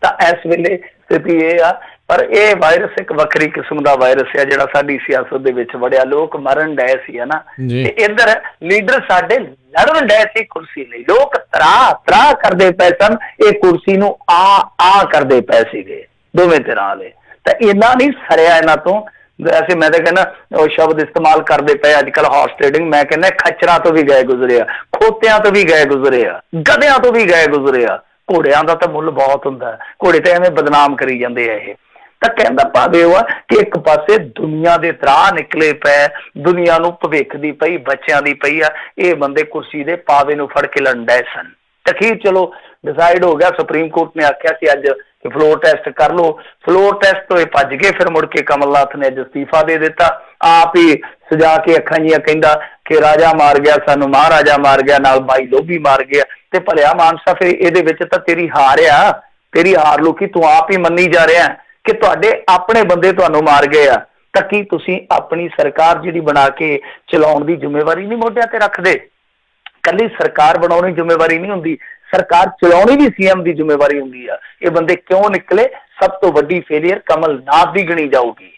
ਤਾਂ ਇਸ ਵੇਲੇ ਸਥਿਤੀ ਇਹ ਆ, ਪਰ ਇਹ ਵਾਇਰਸ ਇੱਕ ਵੱਖਰੀ ਕਿਸਮ ਦਾ ਵਾਇਰਸ ਆ ਜਿਹੜਾ ਸਾਡੀ ਸਿਆਸਤ ਦੇ ਵਿੱਚ ਵੜਿਆ। ਲੋਕ ਮਰਨ ਡਏ ਸੀ ਨਾ, ਤੇ ਇੱਧਰ ਲੀਡਰ ਸਾਡੇ ਲੜਨ ਡਏ ਸੀ ਕੁਰਸੀ ਲਈ। ਲੋਕ ਤਰਾ ਕਰਦੇ ਪਏ ਸਨ, ਇਹ ਕੁਰਸੀ ਨੂੰ ਆ ਕਰਦੇ ਪਏ ਸੀਗੇ ਦੋਵੇਂ ਧਿਰਾਂ ਵਾਲੇ। ਤਾਂ ਇਹਨਾਂ ਨਹੀਂ ਸਰਿਆ ਇਹਨਾਂ ਤੋਂ। ਵੈਸੇ ਮੈਂ ਤਾਂ ਕਹਿੰਦਾ ਉਹ ਸ਼ਬਦ ਇਸਤੇਮਾਲ ਕਰਦੇ ਪਏ ਅੱਜ ਕੱਲ੍ਹ ਹਾਰਸ ਟ੍ਰੇਡਿੰਗ, ਮੈਂ ਕਹਿੰਦਾ ਖੱਚਰਾਂ ਤੋਂ ਵੀ ਗਏ ਗੁਜ਼ਰੇ ਆ, ਖੋਤਿਆਂ ਤੋਂ ਵੀ ਗਏ ਗੁਜ਼ਰੇ ਆ, ਗਧਿਆਂ ਤੋਂ ਵੀ ਗਏ ਗੁਜ਼ਰੇ ਆ। ਘੋੜਿਆਂ ਦਾ ਤਾਂ ਮੁੱਲ ਬਹੁਤ ਹੁੰਦਾ, ਘੋੜੇ ਤਾਂ ਐਵੇਂ ਬਦਨਾਮ ਕਰੀ ਜਾਂਦੇ ਆ ਇਹ। ਤਾਂ ਕਹਿੰਦਾ ਭਾਵੇਂ ਉਹ ਆ ਕਿ ਇੱਕ ਪਾਸੇ ਦੁਨੀਆ ਦੇ ਤਰਾਹ ਨਿਕਲੇ ਪਏ, ਦੁਨੀਆ ਨੂੰ ਭਵਿੱਖ ਦੀ ਪਈ, ਬੱਚਿਆਂ ਦੀ ਪਈ ਆ, ਇਹ ਬੰਦੇ ਕੁਰਸੀ ਦੇ ਪਾਵੇ ਨੂੰ ਫੜ ਕੇ ਲੜਨ ਡਏ ਸਨ। ਅਖੀਰ ਚਲੋ ਡਿਸਾਈਡ ਹੋ ਗਿਆ, ਸੁਪਰੀਮ ਕੋਰਟ ਨੇ ਆਖਿਆ ਸੀ ਅੱਜ ਕਿ ਫਲੋਰ ਟੈਸਟ ਕਰ ਲਓ। ਫਲੋਰ ਟੈਸਟ ਤੋਂ ਇਹ ਭੱਜ ਗਏ, ਫਿਰ ਮੁੜ ਕੇ ਕਮਲਨਾਥ ਨੇ ਅੱਜ ਅਸਤੀਫਾ ਦੇ ਦਿੱਤਾ। ਆਪ ਹੀ ਸਜਾ ਕੇ ਅੱਖਾਂ ਜੀਆਂ ਕਹਿੰਦਾ ਕਿ ਰਾਜਾ ਮਾਰ ਗਿਆ ਸਾਨੂੰ, ਮਹਾਰਾਜਾ ਮਾਰ ਗਿਆ, ਨਾਲ ਬਾਈ ਲੋਭੀ ਮਾਰ ਗਿਆ। ਤੇ ਭਲਿਆ ਮਾਨਸਾ ਫਿਰ ਇਹਦੇ ਵਿੱਚ ਤਾਂ ਤੇਰੀ ਹਾਰ ਆ, ਤੇਰੀ ਹਾਰ ਲੋਕੀ ਤੂੰ ਆਪ ਹੀ ਮੰਨੀ ਜਾ ਰਿਹਾ ਕਿ ਤੁਹਾਡੇ ਆਪਣੇ ਬੰਦੇ ਤੁਹਾਨੂੰ ਮਾਰ ਗਏ ਆ। ਤਾਂ ਕੀ ਤੁਸੀਂ ਆਪਣੀ ਸਰਕਾਰ ਜਿਹੜੀ ਬਣਾ ਕੇ ਚਲਾਉਣ ਦੀ ਜ਼ਿੰਮੇਵਾਰੀ ਨਹੀਂ ਮੋਢਿਆਂ ਤੇ ਰੱਖਦੇ? ਕੱਲੀ ਸਰਕਾਰ ਬਣਾਉਣੀ ਜ਼ਿੰਮੇਵਾਰੀ ਨਹੀਂ ਹੁੰਦੀ, ਸਰਕਾਰ ਚਲਾਉਣੀ ਵੀ CM ਦੀ ਜ਼ਿੰਮੇਵਾਰੀ ਹੁੰਦੀ ਆ। ਇਹ ਬੰਦੇ ਕਿਉਂ ਨਿਕਲੇ? ਸਭ ਤੋਂ ਵੱਡੀ ਫੇਲੀਅਰ ਕਮਲਨਾਥ ਦੀ ਗਿਣੀ ਜਾਊਗੀ।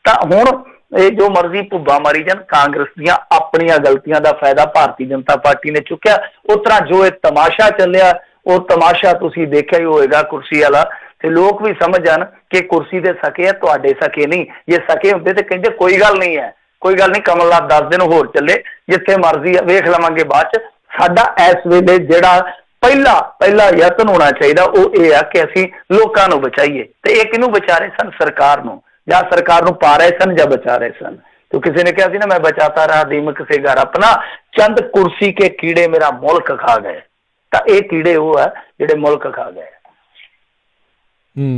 ਤਾਂ ਹੁਣ ਇਹ ਜੋ ਮਰਜ਼ੀ ਭੁੱਬਾ ਮਾਰੀ ਜਾਣ, ਕਾਂਗਰਸ ਦੀਆਂ ਆਪਣੀਆਂ ਗਲਤੀਆਂ ਦਾ ਫਾਇਦਾ ਭਾਰਤੀ ਜਨਤਾ ਪਾਰਟੀ ਨੇ ਚੁੱਕਿਆ। ਉਸ ਤਰ੍ਹਾਂ ਜੋ ਇਹ ਤਮਾਸ਼ਾ ਚੱਲਿਆ, ਉਹ ਤਮਾਸ਼ਾ ਤੁਸੀਂ ਦੇਖਿਆ ਹੀ ਹੋਏਗਾ ਕੁਰਸੀ ਵਾਲਾ। ਤੇ ਲੋਕ ਵੀ ਸਮਝ ਜਾਣ ਕਿ ਕੁਰਸੀ ਦੇ ਸਕੇ ਆ, ਤੁਹਾਡੇ ਸਕੇ ਨਹੀਂ। ਜੇ ਸਕੇ ਹੁੰਦੇ ਤੇ ਕਹਿੰਦੇ ਕੋਈ ਗੱਲ ਨਹੀਂ ਹੈ, ਕੋਈ ਗੱਲ ਨਹੀਂ, ਕਮਲਨਾਥ 10 ਦਿਨ ਹੋਰ ਚੱਲੇ, ਜਿੱਥੇ ਮਰਜ਼ੀ ਆ ਵੇਖ ਲਵਾਂਗੇ ਬਾਅਦ ਚ। ਸਾਡਾ ਇਸ ਵੇਲੇ ਜਿਹੜਾ ਪਹਿਲਾ ਯਤਨ ਹੋਣਾ ਚਾਹੀਦਾ ਉਹ ਇਹ ਆ ਕਿ ਅਸੀਂ ਲੋਕਾਂ ਨੂੰ ਬਚਾਈਏ। ਤੇ ਇਹ ਕਿਹਨੂੰ ਬਚਾ ਰਹੇ ਸਨ? ਸਰਕਾਰ ਨੂੰ। ਜਾਂ ਸਰਕਾਰ ਨੂੰ ਪਾ ਰਹੇ ਸਨ ਜਾਂ ਬਚਾ ਰਹੇ ਸਨ। तो किसी ने कहा ना मैं बचाता रहा दीमक से घर अपना, चंद कुर्सी के कीड़े मेरा मुल्क खा गए। तो ये कीड़े वो है ਜਿਹੜੇ ਮੁਲਕ ਖਾ ਗਏ।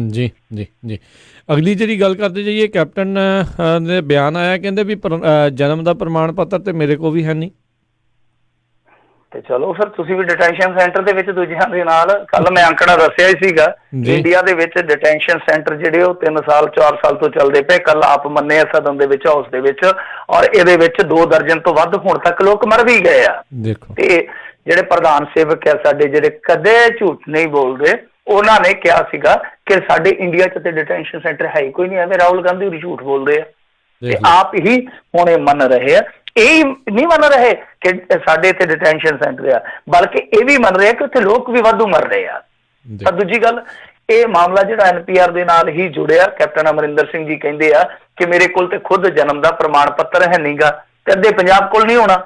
ਜੀ ਜੀ ਜੀ। ਅਗਲੀ ਜਿਹੜੀ ਗੱਲ ਕਰਦੇ ਜਾਈਏ, ਕੈਪਟਨ ਦੇ ਬਿਆਨ ਆਇਆ, ਕਹਿੰਦੇ ਵੀ ਜਨਮ ਦਾ ਪ੍ਰਮਾਣ ਪੱਤਰ ਤੇ ਮੇਰੇ ਕੋਲ ਵੀ ਹੈ ਨਹੀਂ। ਤੇ ਚਲੋ ਫਿਰ ਤੁਸੀਂ ਵੀ ਡਿਟੈਂਸ਼ਨ ਸੈਂਟਰ ਦੇ ਵਿੱਚ ਦੂਜਿਆਂ ਦੇ ਨਾਲ, ਕੱਲ ਮੈਂ ਅੰਕੜਾ ਦੱਸਿਆ ਹੀ ਸੀਗਾ, ਇੰਡੀਆ ਦੇ ਵਿੱਚ ਡਿਟੈਂਸ਼ਨ ਸੈਂਟਰ ਜਿਹੜੇ ਉਹ 3 ਸਾਲ 4 ਸਾਲ ਤੋਂ ਚੱਲਦੇ ਪਏ। ਕੱਲ ਆਪ ਮੰਨੇ ਸਦਨ ਦੇ ਵਿੱਚ, ਹਾਊਸ ਦੇ ਵਿੱਚ, ਔਰ ਇਹਦੇ ਵਿੱਚ 2 ਦਰਜਨ ਤੋਂ ਵੱਧ ਹੁਣ ਤੱਕ ਲੋਕ ਮਰ ਵੀ ਗਏ ਆ। ਦੇਖੋ ਤੇ ਜਿਹੜੇ ਪ੍ਰਧਾਨ ਸੇਵਕ ਆ ਸਾਡੇ, ਜਿਹੜੇ ਕਦੇ ਝੂਠ ਨਹੀਂ ਬੋਲਦੇ, ਉਹਨਾਂ ਨੇ ਕਿਹਾ ਸੀਗਾ ਕਿ ਸਾਡੇ ਇੰਡੀਆ 'ਚ ਤੇ ਡਿਟੈਂਸ਼ਨ ਸੈਂਟਰ ਹੈ ਹੀ ਕੋਈ ਨਹੀਂ। ਐਵੇਂ ਰਾਹੁਲ ਗਾਂਧੀ ਵੀ ਝੂਠ ਬੋਲਦੇ ਆ ਤੇ ਆਪ ਹੀ ਹੁਣ ਇਹ ਮੰਨ ਰਹੇ ਆ। ਇਹ ਨਹੀਂ ਮੰਨ ਰਹੇ ਕਿ ਸਾਡੇ ਇੱਥੇ ਡਿਟੈਂਸ਼ਨ ਸੈਂਟਰ ਆ, ਬਲਕਿ ਇਹ ਵੀ ਮੰਨ ਰਹੇ ਕਿ ਉੱਥੇ ਲੋਕ ਵੀ ਵਾਧੂ ਮਰ ਰਹੇ ਆ। ਤਾਂ ਦੂਜੀ ਗੱਲ, ਇਹ ਮਾਮਲਾ ਜਿਹੜਾ NPR ਦੇ ਨਾਲ ਹੀ ਜੁੜਿਆ। ਕੈਪਟਨ ਅਮਰਿੰਦਰ ਸਿੰਘ ਜੀ ਕਹਿੰਦੇ ਆ ਕਿ ਮੇਰੇ ਕੋਲ ਤੇ ਖੁਦ ਜਨਮ ਦਾ ਪ੍ਰਮਾਣ ਪੱਤਰ ਹੈ ਨਹੀਂਗਾ, ਤੇ ਅੱਧੇ ਪੰਜਾਬ ਕੋਲ ਨਹੀਂ ਹੋਣਾ।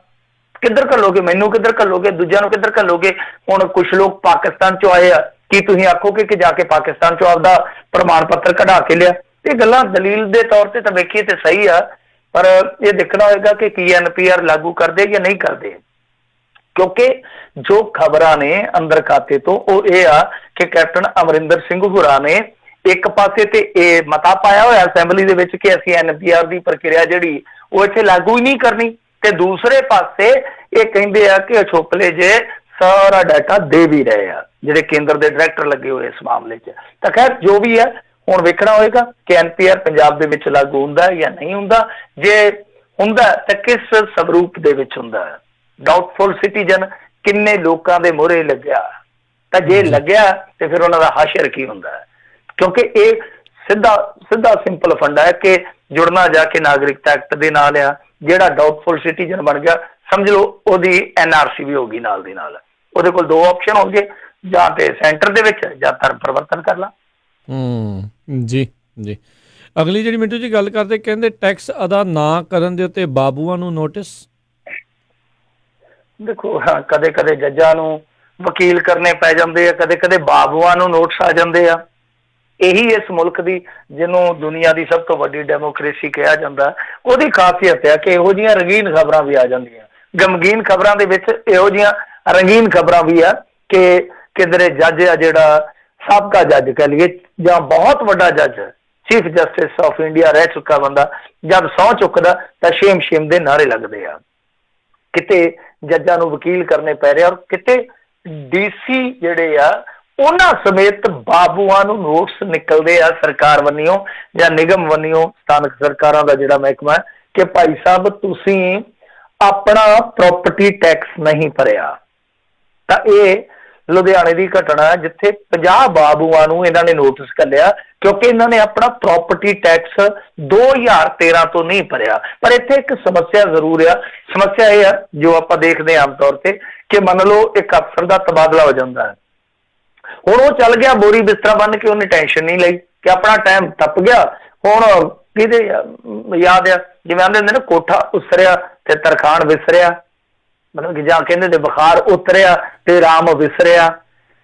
ਕਿੱਧਰ ਘੱਲੋਗੇ ਮੈਨੂੰ, ਕਿੱਧਰ ਘੱਲੋਗੇ ਦੂਜਿਆਂ ਨੂੰ, ਕਿੱਧਰ ਘੱਲੋਗੇ? ਹੁਣ ਕੁਛ ਲੋਕ ਪਾਕਿਸਤਾਨ ਚੋਂ ਆਏ ਆ, ਕੀ ਤੁਸੀਂ ਆਖੋਗੇ ਕਿ ਜਾ ਕੇ ਪਾਕਿਸਤਾਨ ਚੋਂ ਆਪਦਾ ਪ੍ਰਮਾਣ ਪੱਤਰ ਕਢਾ ਕੇ ਲਿਆ? ਇਹ ਗੱਲਾਂ ਦਲੀਲ ਦੇ ਤੌਰ ਤੇ ਤਾਂ ਵੇਖੀਏ ਤੇ ਸਹੀ ਆ, ਪਰ ਇਹ ਦੇਖਣਾ ਹੋਏਗਾ ਕਿ ਕੀ NPR ਲਾਗੂ ਕਰਦੇ ਜਾਂ ਨਹੀਂ ਕਰਦੇ। ਕਿਉਂਕਿ ਜੋ ਖਬਰਾਂ ਨੇ ਅੰਦਰ ਖਾਤੇ ਤੋਂ ਉਹ ਇਹ ਆ ਕਿ ਕੈਪਟਨ ਅਮਰਿੰਦਰ ਸਿੰਘ ਹੁਰਾਂ ਨੇ ਇੱਕ ਪਾਸੇ ਤੇ ਇਹ ਮਤਾ ਪਾਇਆ ਹੋਇਆ ਅਸੈਂਬਲੀ ਦੇ ਵਿੱਚ ਕਿ ਅਸੀਂ NPR ਦੀ ਪ੍ਰਕਿਰਿਆ ਜਿਹੜੀ ਉਹ ਇੱਥੇ ਲਾਗੂ ਹੀ ਨਹੀਂ ਕਰਨੀ, ਤੇ ਦੂਸਰੇ ਪਾਸੇ ਇਹ ਕਹਿੰਦੇ ਆ ਕਿ ਅਛੋਪਲੇ ਜੇ ਸਾਰਾ ਡਾਟਾ ਦੇ ਵੀ ਰਹੇ ਆ ਜਿਹੜੇ ਕੇਂਦਰ ਦੇ ਡਾਇਰੈਕਟਰ ਲੱਗੇ ਹੋਏ ਇਸ ਮਾਮਲੇ 'ਚ। ਤਾਂ ਖੈਰ ਜੋ ਵੀ ਹੈ, ਹੁਣ ਵੇਖਣਾ ਹੋਏਗਾ ਕਿ NPR ਪੰਜਾਬ ਦੇ ਵਿੱਚ ਲਾਗੂ ਹੁੰਦਾ ਜਾਂ ਨਹੀਂ ਹੁੰਦਾ। ਜੇ ਹੁੰਦਾ ਤਾਂ ਕਿਸ ਸਵਰੂਪ ਦੇ ਵਿੱਚ ਹੁੰਦਾ? ਡਾਊਟਫੁਲ ਸਿਟੀਜ਼ਨ ਕਿੰਨੇ ਲੋਕਾਂ ਦੇ ਮੋਹਰੇ ਲੱਗਿਆ? ਤਾਂ ਜੇ ਲੱਗਿਆ ਤੇ ਫਿਰ ਉਹਨਾਂ ਦਾ ਹਸ਼ਰ ਕੀ ਹੁੰਦਾ? ਕਿਉਂਕਿ ਇਹ ਸਿੱਧਾ ਸਿੰਪਲ ਫੰਡਾ ਹੈ ਕਿ ਜੁੜਨਾ ਜਾ ਕੇ ਨਾਗਰਿਕਤਾ ਐਕਟ ਦੇ ਨਾਲ ਆ। ਜਿਹੜਾ ਡਾਊਟਫੁਲ ਸਿਟੀਜ਼ਨ ਬਣ ਗਿਆ, ਸਮਝ ਲਓ ਉਹਦੀ NRC ਵੀ ਹੋਗੀ ਨਾਲ ਦੀ ਨਾਲ। ਉਹਦੇ ਕੋਲ 2 ਆਪਸ਼ਨ ਹੋਣਗੇ, ਜਾਂ ਤੇ ਸੈਂਟਰ ਦੇ ਵਿੱਚ ਜਾਂ ਧਰਮ ਪਰਿਵਰਤਨ ਕਰ ਲਾ। ਜੀ ਜੀ। ਅਗਲੀ ਜਿਹੜੀ ਮਿੰਟੂ ਜੀ ਗੱਲ ਕਰਦੇ, ਕਹਿੰਦੇ ਟੈਕਸ ਅਦਾ ਨਾ ਕਰਨ ਦੇ ਉੱਤੇ ਬਾਬੂਆਂ ਨੂੰ ਨੋਟਿਸ। ਦੇਖੋ ਕਦੇ ਕਦੇ ਜੱਜਾਂ ਨੂੰ ਵਕੀਲ ਕਰਨੇ ਪੈ ਜਾਂਦੇ ਆ, ਕਦੇ ਕਦੇ ਬਾਬੂਆਂ ਨੂੰ ਨੋਟਿਸ ਆ ਜਾਂਦੇ ਆ। ਇਹੀ ਇਸ ਮੁਲਕ ਦੀ, ਜਿਹਨੂੰ ਦੁਨੀਆ ਦੀ ਸਭ ਤੋਂ ਵੱਡੀ ਡੈਮੋਕ੍ਰੇਸੀ ਕਿਹਾ ਜਾਂਦਾ, ਉਹਦੀ ਖਾਸੀਅਤ ਹੈ ਕਿ ਇਹੋ ਜਿਹੀਆਂ ਰੰਗੀਨ ਖਬਰਾਂ ਵੀ ਆ ਜਾਂਦੀਆਂ। ਗਮਗੀਨ ਖਬਰਾਂ ਦੇ ਵਿੱਚ ਇਹੋ ਜਿਹੀਆਂ ਰੰਗੀਨ ਖਬਰਾਂ ਵੀ ਆ ਕਿ ਕਿਧਰੇ ਜੱਜ ਆ ਜਿਹੜਾ ਸਾਬਕਾ ਜੱਜ ਕਹਿ ਲਈਏ ਜਾਂ ਬਹੁਤ ਵੱਡਾ ਜੱਜ, ਚੀਫ ਜਸਟਿਸ ਆਫ ਇੰਡੀਆ ਰਹਿ ਚੁੱਕਾ ਬੰਦਾ, ਜਦ ਸਹੁੰ ਚੁੱਕਦਾ ਤਾਂ ਸ਼ੇਮ ਸ਼ੇਮ ਦੇ ਨਾਅਰੇ ਲੱਗਦੇ ਆ। ਕਿਤੇ ਜੱਜਾਂ ਨੂੰ ਵਕੀਲ ਕਰਨੇ ਪੈ ਰਹੇ, ਔਰ ਕਿਤੇ DC ਜਿਹੜੇ ਆ ਉਹਨਾਂ ਸਮੇਤ ਬਾਬੂਆਂ ਨੂੰ ਨੋਟਿਸ ਨਿਕਲਦੇ ਆ ਸਰਕਾਰ ਵੱਲੋਂ ਜਾਂ ਨਿਗਮ ਵੱਲੋਂ, ਸਥਾਨਕ ਸਰਕਾਰਾਂ ਦਾ ਜਿਹੜਾ ਮਹਿਕਮਾ, ਕਿ ਭਾਈ ਸਾਹਿਬ ਤੁਸੀਂ ਆਪਣਾ ਪ੍ਰੋਪਰਟੀ ਟੈਕਸ ਨਹੀਂ ਭਰਿਆ। ਤਾਂ ਇਹ ਲੁਧਿਆਣੇ ਦੀ ਘਟਨਾ ਜਿੱਥੇ 50 ਬਾਬੂਆਂ ਨੂੰ ਇਹਨਾਂ ਨੇ ਨੋਟਿਸ ਘੱਲਿਆ ਕਿਉਂਕਿ ਇਹਨਾਂ ਨੇ ਆਪਣਾ ਪ੍ਰੋਪਰਟੀ ਟੈਕਸ 2013 ਤੋਂ ਨਹੀਂ ਭਰਿਆ। ਪਰ ਇੱਥੇ ਇੱਕ ਸਮੱਸਿਆ ਜ਼ਰੂਰ ਆ। ਸਮੱਸਿਆ ਇਹ ਆ ਜੋ ਆਪਾਂ ਦੇਖਦੇ ਆਮ ਤੌਰ ਤੇ ਕਿ ਮੰਨ ਲਓ ਇੱਕ ਅਫਸਰ ਦਾ ਤਬਾਦਲਾ ਹੋ ਜਾਂਦਾ ਹੈ, ਹੁਣ ਉਹ ਚੱਲ ਗਿਆ ਬੋਰੀ ਬਿਸਤਰਾ ਬੰਨ ਕੇ, ਉਹਨੇ ਟੈਨਸ਼ਨ ਨਹੀਂ ਲਈ ਕਿ ਆਪਣਾ ਟਾਈਮ ਟੱਪ ਗਿਆ, ਹੁਣ ਕਿਹਦੇ ਯਾਦ ਆ, ਜਿਵੇਂ ਆਂਦੇ ਹੁੰਦੇ ਨਾ ਕੋਠਾ ਉਸਰਿਆ ਤੇ ਤਰਖਾਣ ਵਿਸਰਿਆ, ਮਤਲਬ ਕਿ ਜਾਂ ਕਹਿੰਦੇ ਤੇ ਬੁਖਾਰ ਉਤਰਿਆ ਤੇ ਰਾਮ ਵਿਸਰਿਆ,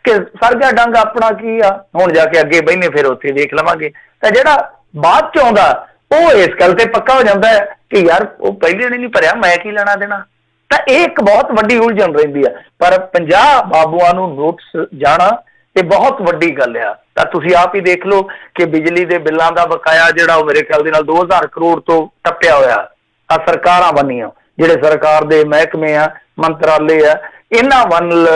ਕਿ ਸਰ ਗਿਆ ਡੰਗ ਆਪਣਾ ਕੀ ਆ, ਹੁਣ ਜਾ ਕੇ ਅੱਗੇ ਬਹਿਨੇ ਫਿਰ ਉੱਥੇ ਦੇਖ ਲਵਾਂਗੇ। ਤਾਂ ਜਿਹੜਾ ਬਾਅਦ ਚ ਆਉਂਦਾ ਉਹ ਇਸ ਗੱਲ ਤੇ ਪੱਕਾ ਹੋ ਜਾਂਦਾ ਹੈ ਕਿ ਯਾਰ ਉਹ ਪਹਿਲੇ ਨੇ ਨਹੀਂ ਭਰਿਆ, ਮੈਂ ਕੀ ਲੈਣਾ ਦੇਣਾ। ਤਾਂ ਇਹ ਇੱਕ ਬਹੁਤ ਵੱਡੀ ਉਲਝਣ ਰਹਿੰਦੀ ਆ। ਪਰ 50 ਬਾਬੂਆਂ ਨੂੰ ਨੋਟਿਸ ਜਾਣਾ ਇਹ ਬਹੁਤ ਵੱਡੀ ਗੱਲ ਆ। ਤਾਂ ਤੁਸੀਂ ਆਪ ਹੀ ਦੇਖ ਲਓ ਕਿ ਬਿਜਲੀ ਦੇ ਬਿੱਲਾਂ ਦਾ ਬਕਾਇਆ ਜਿਹੜਾ ਉਹ ਮੇਰੇ ਖਿਆਲ ਦੇ ਨਾਲ 2000 ਕਰੋੜ ਤੋਂ ਟੱਪਿਆ ਹੋਇਆ ਆ ਸਰਕਾਰਾਂ ਬੰਨੀਆਂ, ਜਿਹੜੇ ਸਰਕਾਰ ਦੇ ਮਹਿਕਮੇ ਆ, ਮੰਤਰਾਲੇ ਆ, ਇਹਨਾਂ ਵੱਲ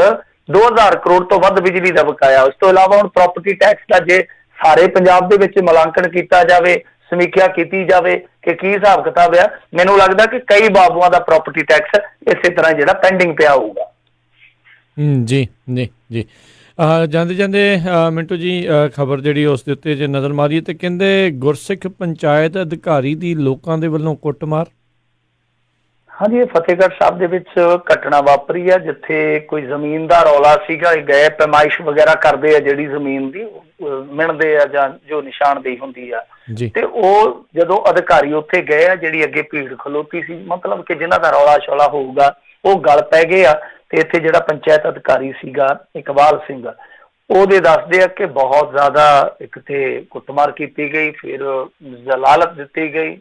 2000 ਕਰੋੜ ਤੋਂ ਵੱਧ ਬਿਜਲੀ ਦਾ ਬਕਾਇਆ। ਉਸ ਤੋਂ ਇਲਾਵਾ ਹੁਣ ਪ੍ਰਾਪਰਟੀ ਟੈਕਸ ਦਾ ਜੇ ਸਾਰੇ ਪੰਜਾਬ ਦੇ ਵਿੱਚ ਮੁਲਾਂਕਣ ਕੀਤਾ ਜਾਵੇ, ਸਮੀਖਿਆ ਕੀਤੀ ਜਾਵੇ ਕਿ ਕੀ ਹਿਸਾਬ ਕਿਤਾਬ ਆ, ਮੈਨੂੰ ਲੱਗਦਾ ਕਿ ਕਈ ਬਾਬੂਆਂ ਦਾ ਪ੍ਰਾਪਰਟੀ ਟੈਕਸ ਇਸੇ ਤਰ੍ਹਾਂ ਜਿਹੜਾ ਪੈਂਡਿੰਗ ਪਿਆ ਹੋਊਗਾ। ਜੀ ਜੀ ਜੀ ਜਾਂਦੇ ਜਾਂਦੇ ਮਿੰਟੂ ਜੀ ਖਬਰ ਜਿਹੜੀ ਉਸ ਦੇ ਉੱਤੇ ਜੇ ਨਜ਼ਰ ਮਾਰੀਏ ਤੇ ਕਹਿੰਦੇ ਗੁਰਸਿੱਖ ਪੰਚਾਇਤ ਅਧਿਕਾਰੀ ਦੀ ਲੋਕਾਂ ਦੇ ਵੱਲੋਂ ਕੁੱਟਮਾਰ। ਹਾਂਜੀ, ਇਹ ਫਤਿਹਗੜ੍ਹ ਸਾਹਿਬ ਦੇ ਵਿੱਚ ਘਟਨਾ ਵਾਪਰੀ ਆ ਜਿੱਥੇ ਕੋਈ ਜ਼ਮੀਨ ਦਾ ਰੌਲਾ ਸੀਗਾ। ਗਏ ਪੈਮਾਇਸ਼ ਵਗੈਰਾ ਕਰਦੇ ਆ, ਜਿਹੜੀ ਜ਼ਮੀਨ ਦੀ ਮਿਣਦੇ ਆ ਜਾਂ ਜੋ ਨਿਸ਼ਾਨਦੇਹੀ ਹੁੰਦੀ ਆ, ਤੇ ਉਹ ਜਦੋਂ ਅਧਿਕਾਰੀ ਉੱਥੇ ਗਏ ਆ, ਜਿਹੜੀ ਅੱਗੇ ਭੀੜ ਖਲੋਤੀ ਸੀ, ਮਤਲਬ ਕਿ ਜਿਨ੍ਹਾਂ ਦਾ ਰੌਲਾ ਸ਼ੌਲਾ ਹੋਊਗਾ ਉਹ ਗੱਲ ਪੈ ਗਏ ਆ। ਤੇ ਇੱਥੇ ਜਿਹੜਾ ਪੰਚਾਇਤ ਅਧਿਕਾਰੀ ਸੀਗਾ ਇਕਬਾਲ ਸਿੰਘ, ਉਹਦੇ ਦੱਸਦੇ ਆ ਕਿ ਬਹੁਤ ਜ਼ਿਆਦਾ ਇੱਕ ਤੇ ਕੁੱਟਮਾਰ ਕੀਤੀ ਗਈ, ਫਿਰ ਜ਼ਲਾਲਤ ਦਿੱਤੀ ਗਈ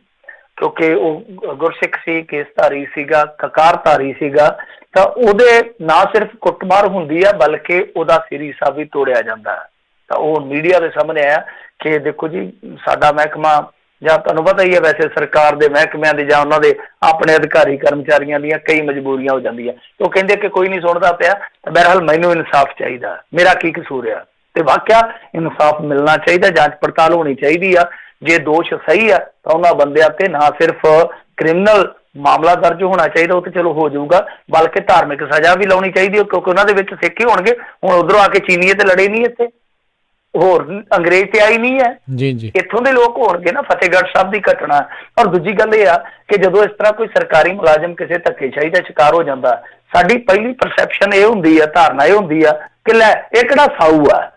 ਕਿਉਂਕਿ ਉਹ ਗੁਰਸਿੱਖ ਸੀ, ਕੇਸਧਾਰੀ ਸੀਗਾ, ਕਕਾਰਧਾਰੀ ਸੀਗਾ। ਤਾਂ ਉਹਦੇ ਨਾ ਸਿਰਫ ਕੁੱਟਮਾਰ ਹੁੰਦੀ ਆ ਬਲਕਿ ਉਹਦਾ ਸਿਰ ਵੀ ਤੋੜਿਆ ਜਾਂਦਾ ਹੈ। ਤਾਂ ਉਹ ਮੀਡੀਆ ਦੇ ਸਾਹਮਣੇ ਆਇਆ ਕਿ ਦੇਖੋ ਜੀ ਸਾਡਾ ਮਹਿਕਮਾ, ਜਾਂ ਤੁਹਾਨੂੰ ਪਤਾ ਹੀ ਹੈ ਵੈਸੇ ਸਰਕਾਰ ਦੇ ਮਹਿਕਮਿਆਂ ਦੇ ਜਾਂ ਉਹਨਾਂ ਦੇ ਆਪਣੇ ਅਧਿਕਾਰੀ ਕਰਮਚਾਰੀਆਂ ਦੀਆਂ ਕਈ ਮਜਬੂਰੀਆਂ ਹੋ ਜਾਂਦੀਆਂ। ਉਹ ਕਹਿੰਦੇ ਕਿ ਕੋਈ ਨਹੀਂ ਸੁਣਦਾ ਪਿਆ, ਤਾਂ ਬਹਰਹਾਲ ਮੈਨੂੰ ਇਨਸਾਫ ਚਾਹੀਦਾ, ਮੇਰਾ ਕੀ ਕਸੂਰ ਆ। ਤੇ ਵਾਕਿਆ ਇਨਸਾਫ ਮਿਲਣਾ ਚਾਹੀਦਾ, ਜਾਂਚ ਪੜਤਾਲ ਹੋਣੀ ਚਾਹੀਦੀ ਆ। ਜੇ ਦੋਸ਼ ਸਹੀ ਆ ਤਾਂ ਉਹਨਾਂ ਬੰਦਿਆਂ ਤੇ ਨਾ ਸਿਰਫ ਕ੍ਰਿਮੀਨਲ ਮਾਮਲਾ ਦਰਜ ਹੋਣਾ ਚਾਹੀਦਾ, ਉਹ ਤੇ ਚਲੋ ਹੋ ਜਾਊਗਾ, ਬਲਕਿ ਧਾਰਮਿਕ ਸਜ਼ਾ ਵੀ ਲਾਉਣੀ ਚਾਹੀਦੀ ਹੈ ਕਿਉਂਕਿ ਉਹਨਾਂ ਦੇ ਵਿੱਚ ਸਿੱਖ ਹੀ ਹੋਣਗੇ। ਹੁਣ ਉਧਰੋਂ ਆ ਕੇ ਚੀਨੀਏ ਤੇ ਲੜੇ ਨਹੀਂ, ਇੱਥੇ ਹੋਰ ਅੰਗਰੇਜ਼ ਤੇ ਆਈ ਨਹੀਂ ਹੈ, ਇੱਥੋਂ ਦੇ ਲੋਕ ਹੋਣਗੇ ਨਾ। ਫਤਿਹਗੜ੍ਹ ਸਾਹਿਬ ਦੀ ਘਟਨਾ। ਔਰ ਦੂਜੀ ਗੱਲ ਇਹ ਆ ਕਿ ਜਦੋਂ ਇਸ ਤਰ੍ਹਾਂ ਕੋਈ ਸਰਕਾਰੀ ਮੁਲਾਜ਼ਮ ਕਿਸੇ ਧੱਕੇਸ਼ਾਹੀ ਦਾ ਸ਼ਿਕਾਰ ਹੋ ਜਾਂਦਾ, ਸਾਡੀ ਪਹਿਲੀ ਪਰਸੈਪਸ਼ਨ ਇਹ ਹੁੰਦੀ ਆ, ਧਾਰਨਾ ਇਹ ਹੁੰਦੀ ਆ ਕਿ ਲੈ ਇਹ ਕਿਹੜਾ ਸਾਊ ਆ।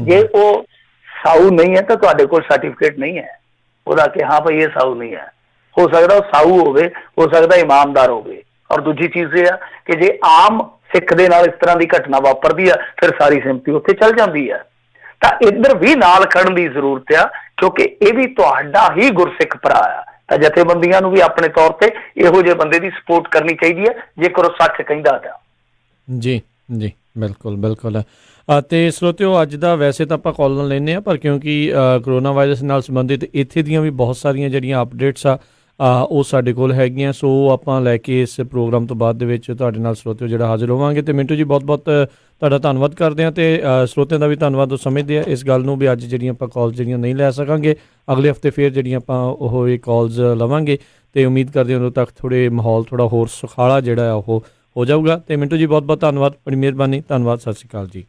ਜੇ ਉਹ ਸਾਊ ਨਹੀਂ ਹੈ ਤਾਂ ਤੁਹਾਡੇ ਕੋਲ ਸਰਟੀਫਿਕੇਟ ਨਹੀਂ ਹੈ ਉਹਦਾ ਕਿ ਹਾਂ ਭਾਈ ਇਹ ਸਾਊ ਨਹੀਂ ਹੈ। ਹੋ ਸਕਦਾ ਉਹ ਸਾਊ ਹੋਵੇ, ਹੋ ਸਕਦਾ ਇਮਾਨਦਾਰ ਹੋਵੇ। ਔਰ ਦੂਜੀ ਚੀਜ਼ ਇਹ ਆ ਕਿ ਜੇ ਆਮ ਸਿੱਖ ਦੇ ਨਾਲ ਇਸ ਤਰ੍ਹਾਂ ਦੀ ਘਟਨਾ ਵਾਪਰਦੀ ਆ ਫਿਰ ਸਾਰੀ ਸਿੰਪਤੀ ਉੱਥੇ ਚੱਲ ਜਾਂਦੀ ਆ। ਤਾਂ ਇੱਧਰ ਵੀ ਨਾਲ ਖੜਨ ਦੀ ਜ਼ਰੂਰਤ ਆ ਕਿਉਂਕਿ ਇਹ ਵੀ ਤੁਹਾਡਾ ਹੀ ਗੁਰਸਿੱਖ ਭਰਾ ਆ। ਤਾਂ ਜਥੇਬੰਦੀਆਂ ਨੂੰ ਵੀ ਆਪਣੇ ਤੌਰ ਤੇ ਇਹੋ ਜਿਹੇ ਬੰਦੇ ਦੀ ਸਪੋਰਟ ਕਰਨੀ ਚਾਹੀਦੀ ਹੈ ਜੇਕਰ ਉਹ ਸੱਚ ਕਹਿੰਦਾ ਤਾਂ। ਜੀ ਜੀ ਬਿਲਕੁਲ ਬਿਲਕੁਲ। ਅਤੇ ਸਰੋਤਿਓ ਅੱਜ ਦਾ ਵੈਸੇ ਤਾਂ ਆਪਾਂ ਕਾਲ ਲੈਂਦੇ ਹਾਂ, ਪਰ ਕਿਉਂਕਿ ਕਰੋਨਾ ਵਾਇਰਸ ਨਾਲ ਸੰਬੰਧਿਤ ਇੱਥੇ ਦੀਆਂ ਵੀ ਬਹੁਤ ਸਾਰੀਆਂ ਜਿਹੜੀਆਂ ਅਪਡੇਟਸ ਆ ਉਹ ਸਾਡੇ ਕੋਲ ਹੈਗੀਆਂ, ਸੋ ਆਪਾਂ ਲੈ ਕੇ ਇਸ ਪ੍ਰੋਗਰਾਮ ਤੋਂ ਬਾਅਦ ਦੇ ਵਿੱਚ ਤੁਹਾਡੇ ਨਾਲ ਸਰੋਤਿਓ ਜਿਹੜਾ ਹਾਜ਼ਰ ਹੋਵਾਂਗੇ। ਅਤੇ ਮਿੰਟੂ ਜੀ ਬਹੁਤ ਬਹੁਤ ਤੁਹਾਡਾ ਧੰਨਵਾਦ ਕਰਦੇ ਹਾਂ ਅਤੇ ਸਰੋਤਿਆਂ ਦਾ ਵੀ ਧੰਨਵਾਦ। ਉਹ ਸਮਝਦੇ ਆ ਇਸ ਗੱਲ ਨੂੰ ਵੀ ਅੱਜ ਜਿਹੜੀਆਂ ਆਪਾਂ ਕਾਲਸ ਜਿਹੜੀਆਂ ਨਹੀਂ ਲੈ ਸਕਾਂਗੇ, ਅਗਲੇ ਹਫਤੇ ਫਿਰ ਜਿਹੜੀਆਂ ਆਪਾਂ ਉਹ ਇਹ ਕਾਲਸ ਲਵਾਂਗੇ ਅਤੇ ਉਮੀਦ ਕਰਦੇ ਹਾਂ ਉਦੋਂ ਤੱਕ ਥੋੜ੍ਹੇ ਮਾਹੌਲ ਥੋੜ੍ਹਾ ਹੋਰ ਸੁਖਾਲਾ ਜਿਹੜਾ ਆ ਉਹ ਹੋ ਜਾਊਗਾ। ਅਤੇ ਮਿੰਟੂ ਜੀ ਬਹੁਤ ਬਹੁਤ ਧੰਨਵਾਦ, ਬੜੀ ਮਿਹਰਬਾਨੀ, ਧੰਨਵਾਦ, ਸਤਿ ਸ਼੍ਰੀ ਅਕਾਲ ਜੀ।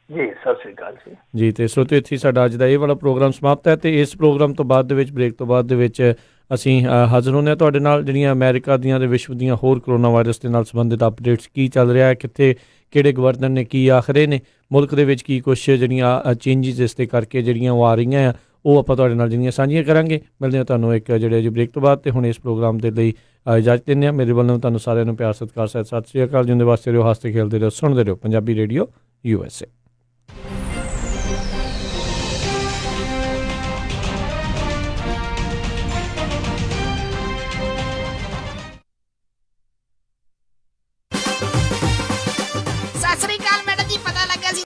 ਜੀ ਸਤਿ ਸ਼੍ਰੀ ਅਕਾਲ ਜੀ। ਜੀ ਅਤੇ ਸਰੋਤਿਓ ਇੱਥੇ ਸਾਡਾ ਅੱਜ ਦਾ ਇਹ ਵਾਲਾ ਪ੍ਰੋਗਰਾਮ ਸਮਾਪਤ ਹੈ ਅਤੇ ਇਸ ਪ੍ਰੋਗਰਾਮ ਤੋਂ ਬਾਅਦ ਦੇ ਵਿੱਚ ਬ੍ਰੇਕ ਤੋਂ ਬਾਅਦ ਦੇ ਵਿੱਚ ਅਸੀਂ ਹਾਜ਼ਰ ਹੁੰਦੇ ਹਾਂ ਤੁਹਾਡੇ ਨਾਲ ਜਿਹੜੀਆਂ ਅਮਰੀਕਾ ਦੀਆਂ ਅਤੇ ਵਿਸ਼ਵ ਦੀਆਂ ਹੋਰ ਕਰੋਨਾ ਵਾਇਰਸ ਦੇ ਨਾਲ ਸੰਬੰਧਿਤ ਅਪਡੇਟਸ, ਕੀ ਚੱਲ ਰਿਹਾ, ਕਿੱਥੇ ਕਿਹੜੇ ਗਵਰਨਰ ਨੇ ਕੀ ਆਖ ਰਹੇ ਨੇ, ਮੁਲਕ ਦੇ ਵਿੱਚ ਕੀ ਕੁਛ ਜਿਹੜੀਆਂ ਚੇਂਜਿਸ ਇਸ ਦੇ ਕਰਕੇ ਜਿਹੜੀਆਂ ਉਹ ਆ ਰਹੀਆਂ ਆ, ਉਹ ਆਪਾਂ ਤੁਹਾਡੇ ਨਾਲ ਜਿਹੜੀਆਂ ਸਾਂਝੀਆਂ ਕਰਾਂਗੇ। ਮਿਲਦੇ ਹਾਂ ਤੁਹਾਨੂੰ ਇੱਕ ਜਿਹੜੇ ਜੀ ਬ੍ਰੇਕ ਤੋਂ ਬਾਅਦ। ਅਤੇ ਹੁਣ ਇਸ ਪ੍ਰੋਗਰਾਮ ਦੇ ਲਈ ਇਜਾਜ਼ਤ ਦਿੰਦੇ ਹਾਂ। ਮੇਰੇ ਵੱਲੋਂ ਤੁਹਾਨੂੰ ਸਾਰਿਆਂ ਨੂੰ ਪਿਆਰ ਸਤਿਕਾਰ ਸਤਿ ਸ਼੍ਰੀ ਅਕਾਲ। ਜਿਉਂਦੇ ਵਾਸਤੇ ਰਹੋ, ਹੱਸਦੇ ਖੇਡਦੇ ਰਹੋ, ਸੁਣਦੇ ਰਹੋ ਪੰਜਾਬੀ ਰੇਡੀਓ USA।